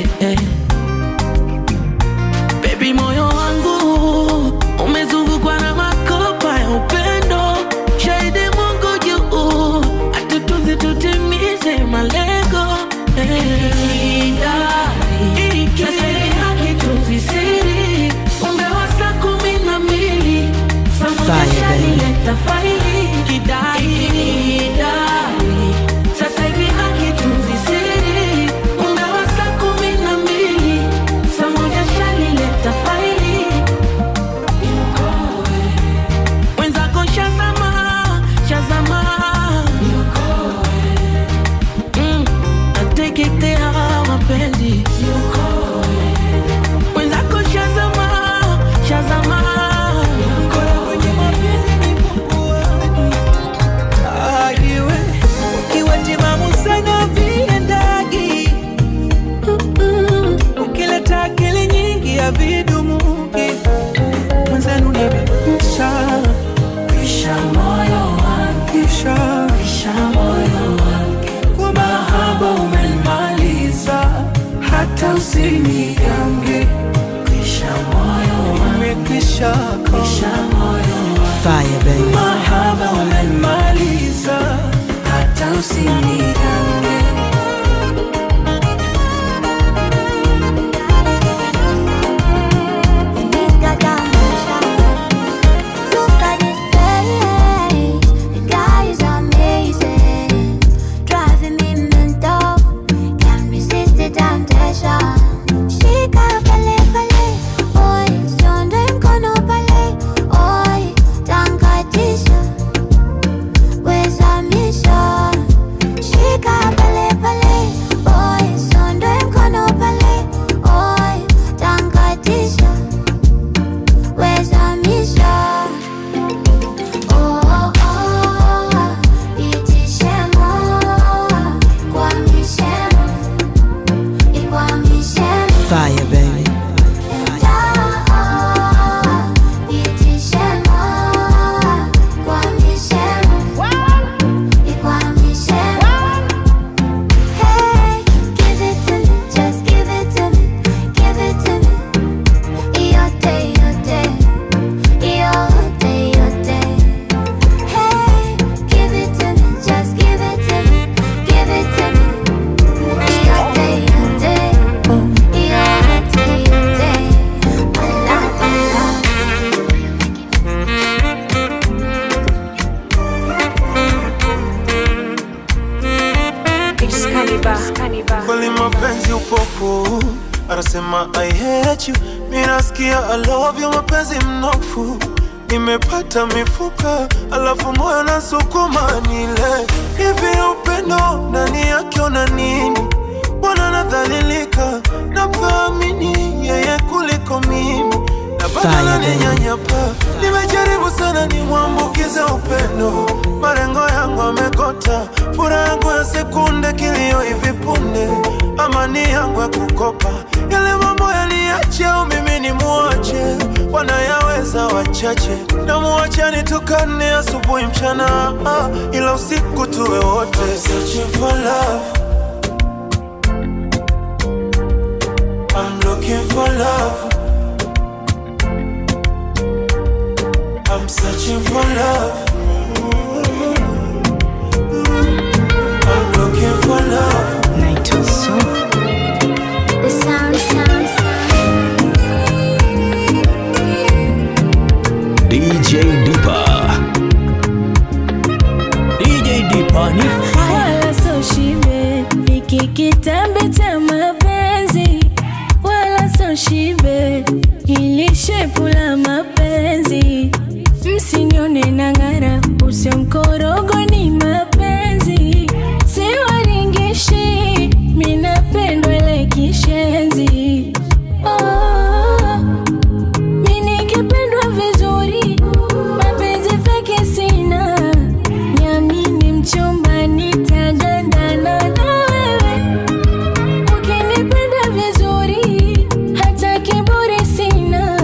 Baby moyo wangu umezungukwa na makopa ya upendo, shahidi Mungu juu, atutunze tutimize malengo. Sasa ni haki tuzisiri, umewasa 12, samudesha nileta faili kidai. Sasa hivi haki tuzisiri, umewasa 12, samudesha nileta faili. Wenzako shazama nateketea mapenzi. Wenzako shazama kwenye mapenzi nipungua. Iwe ukiwa timamu sana viendagi, ukileta akili nyingi ya vidumuki, mwenzenu nimekwisha moyo wangu, kisha moyo wangu, kwa mahaba umenimaliza, hata usinigange, kisha moyo wangu, nimekwisha moyo wangu. Fire, baby. Mahaba umenimaliza, hata usinigange. Kweli mapenzi upofu, anasema I hate you, mimi nasikia I love you, mapenzi mnofu. Nimepata mifupa, alafu moyo nasukuma nile. Hivi upendo ndani yake una nini? Mbona nadhalilika, namthamini yeye kuliko mimi. Na badala ninyanyapa, nimejaribu sana nimwambukize upendo. Marengo yangu amekota, furaha yangu ya sekunde, kilio hivi punde. Amani yangu ya kukopa, yale mambo yaliache au mimi ni muache. Wanayaweza wachache, na muache nitukane asubuhi mchana, ila usiku tuwe wote. I'm searching for love, I'm looking for love, I'm searching for love, I'm looking for love. The sound. DJ Deepa ni wala so shibe, hiki kitambi cha mapenzi. Wala so shibe, hili shepu la mapenzi. Msinione na ngara, usio mkorogo ni mapenzi. Siwaringishi, minapendwa ile kishenzi. Mini kipendwa vizuri, mapenzi fake sina. Niamini mchumba, nitagandana na wewe. Ukinipenda vizuri, hata kiburi sina.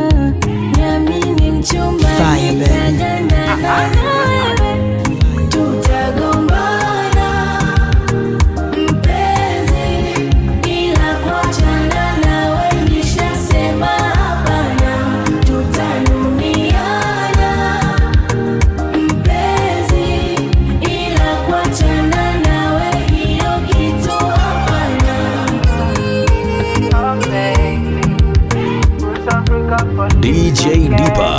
Niamini mchumba, nitagandana na wewe. Tutagombana mpenzi, ila kuachana nawe nishasema hapana. Tutanuniana mpenzi, ila kuachana nawe hiyo kitu hapana. DJ Deepa.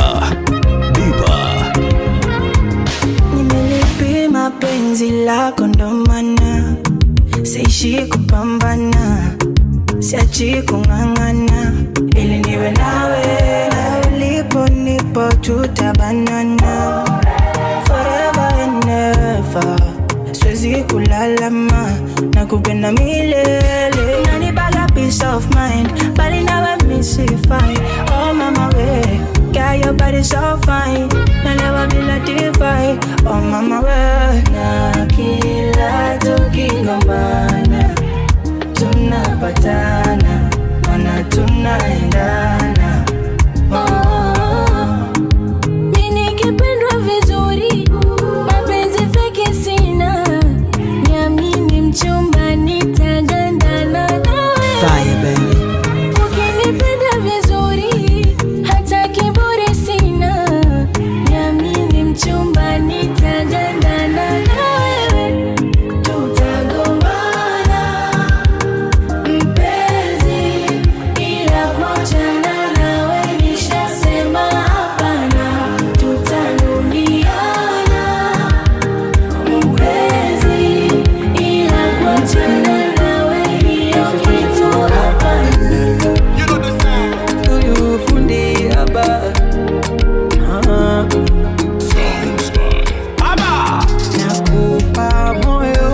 Nimelipima penzi lako ndo maana siishi kupambana, siachi kung'ang'ana ili niwe nawe. Na ulipo nipo tutabanana forever and ever. Siwezi kulalama na kupenda milele. Unanipaga peace of mind, bali nawe misifai. Oh mama we, girl your body so fine, na never be like divine. Oh mama we, na kila tukigombana tunapatana, mana tunaendana. Mini kipendwa vizuri, mapenzi fake sina. Niamini mchumba, nitagandana na wewe. Ukinipenda vizuri, hata kiburi sina. Niamini mchumba, nitagandana na wewe. Tutagombana mpenzi, ila kuachana nawe nishasema hapana. Tutanuniana mpenzi, ila kuachana nawe hiyo kitu hapana. Huyu fundi haba nakupa moyo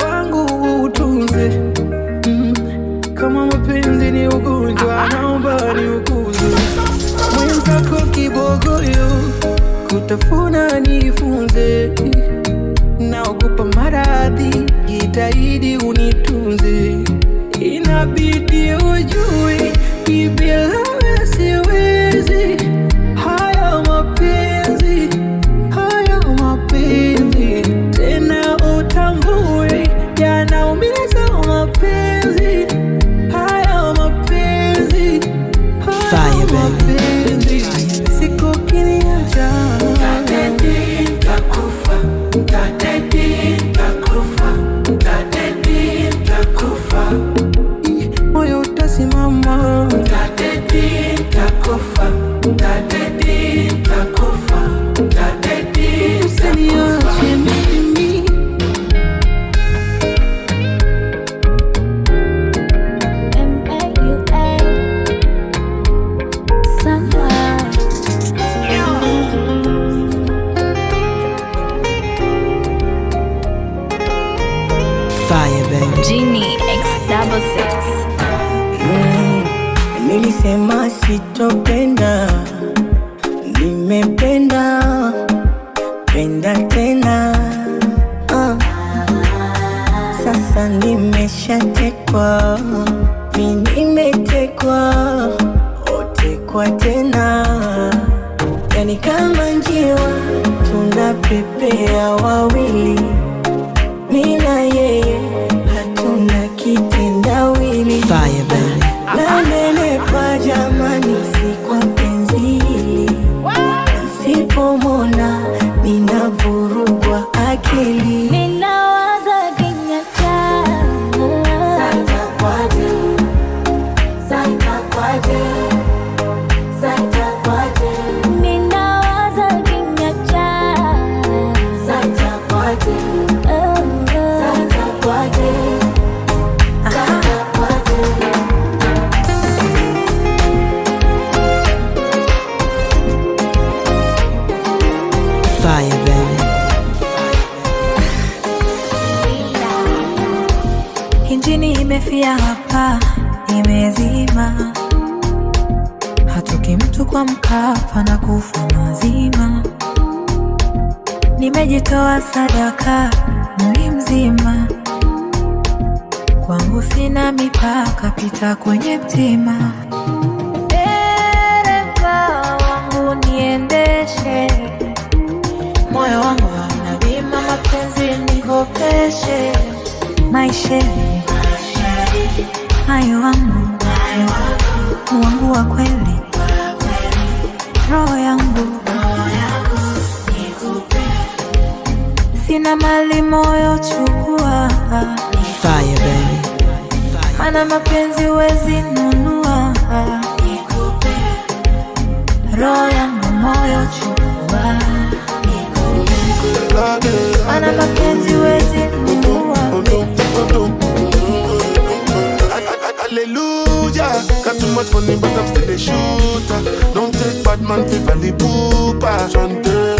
wangu utunze. Kama mapenzi ni ugonjwa, naomba ni ukuze. Mwenzako kibogoyo, kutafuna nifunze. Naogopa maradhi, jitahidi unitunze. Inabidi ujue, bila wewe siwezi. Haya mapenzi, tena utambue, yanaumiza mapenzi. Haya mapenzi, siku kiniacha nitakufa. Moyo utasimama, Fire, baby. Genie X66. Nilisema sitopenda, nimependa, penda tena. Sasa nimeshatekwa, nimetekwa, otekwa tena. Yani kama njiwa tunapepea wawili, mimi na yeye hatuna kitendawili. Fire, baby. Nanenepa jamani, si kwa penzi hili. Nisipomona ninavurugwa akili. Ninawaza kinyacha. Santa kwaje, Santa kwaje, Santa kwaje. Ninawaza kinyacha. Santa kwaje, Santa kwaje, Santa kwaje. Fire, baby. Injini imefia hapa, imezima. Hatoki mtu kwa Mkapa na kufa mazima. Nimejitoa sadaka mwili mzima, kwangu sina mipaka, pita kwenye mtima. Dereva wangu niendeshe, moyo wangu hauna bima, mapenzi nikopeshe. Maisha hayo wangu, wangu wa kweli, roho yangu sina mali, moyo chukua. Fire, baby. Mana mapenzi wezi nunua, roho yangu moyo chukua. Mana mapenzi wezi nunua. Hallelujah, got too much money but I'm still a shooter. Don't take bad man for Fally Poopa. Chante,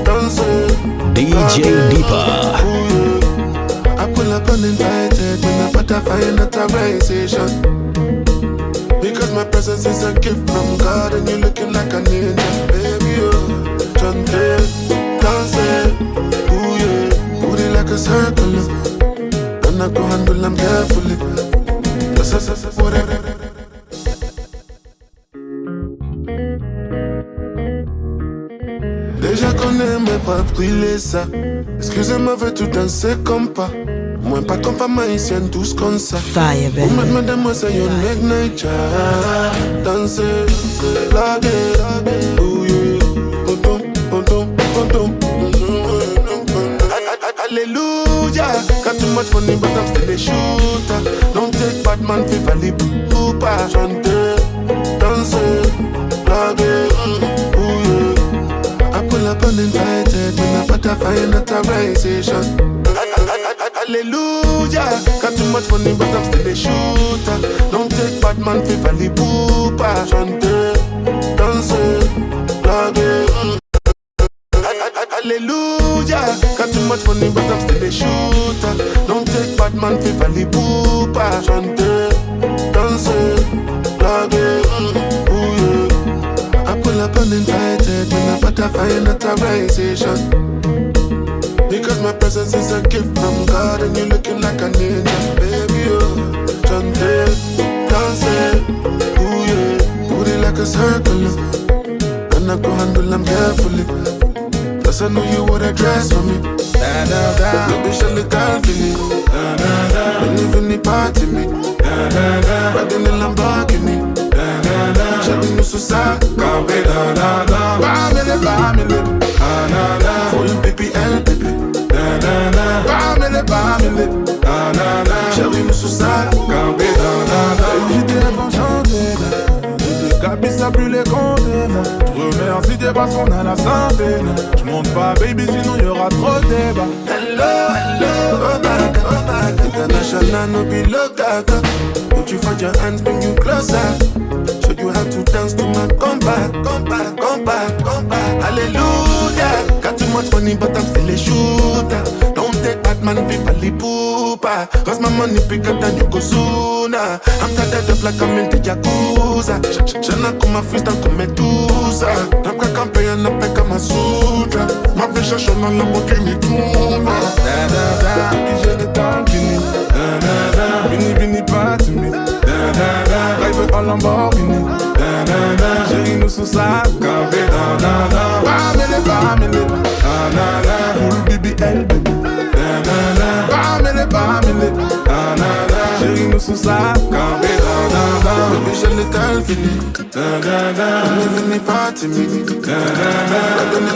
danse, DJ Deepa. I pull up uninvited when I butterfly in a terrorization. Because my presence is a gift from God and you're looking like an angel, baby. Oh, chante, danse, ooh yeah, put it like a circle. And I go handle them carefully. Déjà qu'on n'aimait pas brûler ça. Excusez-moi, veux tout danser comme pas. Moi pas comme femme haïtienne, tous comme ça. Fire, baby. Ou madame, moi ça y'en make night chat. Danser, blaguer, ouye. Pom pom pom pom pom. Hallelujah, got too much money but I'm still a shooter. Don't take bad man for Fally Poopa. Chante, danser, blaguer, ouye. I pull up uninvited when I butterfly in a terrorization. Hallelujah, got too much money but I'm still a shooter. Don't take bad man for Fally Poopa. Chante, danser, blaguer. Hallelujah, got too much money but I'm still a shooter. Don't take bad man for Fally Poopa. Chante, danser, blaguer, ooh yeah. I pull up uninvited when I butterfly in a terrorization. Because my presence is a gift from God and you're looking like an angel, baby. Oh, chante, danse, ooh yeah, put it like a circle. And I go handle them carefully. Plus I know you would dress for me. Da da da. Baby, shall look out for me. Da da da. When you feel the party me. Da da da. Riding in Lamborghini. Da da da. Shall we move so sad? Can't be da da da. Family, family. Da da da. Full baby, L baby. Da da da. Family, family. Da da da. Shall we move so sad? Can't be da da da. J'étais enchanté. Cabissa plus les comptes. Remercie Dieu parce qu'on a la santé. J'monte pas baby sinon y'aura trop de débats. Hello, hello, oh back, oh back. International no be gaga. Put you find your hands, bring you closer. Show you how to dance to my come back, come back, come back, come back. Hallelujah. Got too much money but I'm still a shooter. Don't stay bad man, viva li poopa. Cause my money bigger than Yokozuna. I'm tied up like I'm in the Yakuza. Jana kuma freestyle comme Medusa. Napka campaign na peka masutra. Ma pesha shona la moke mi tuna. Da da da, j'ai le temps fini. Da da da, vini vini pas timide. Da da da, rêve en Lamborghini. Da da da, chérie nous sous sa campé. Da da da, bamele bamele. Da da da, full BBL baby. Da da da, bamele bamele. Da da da, chérie nous sous sa campé. Da da da, baby j'ai le temps fini. Da da da, vini vini pas timide. Da da da, donne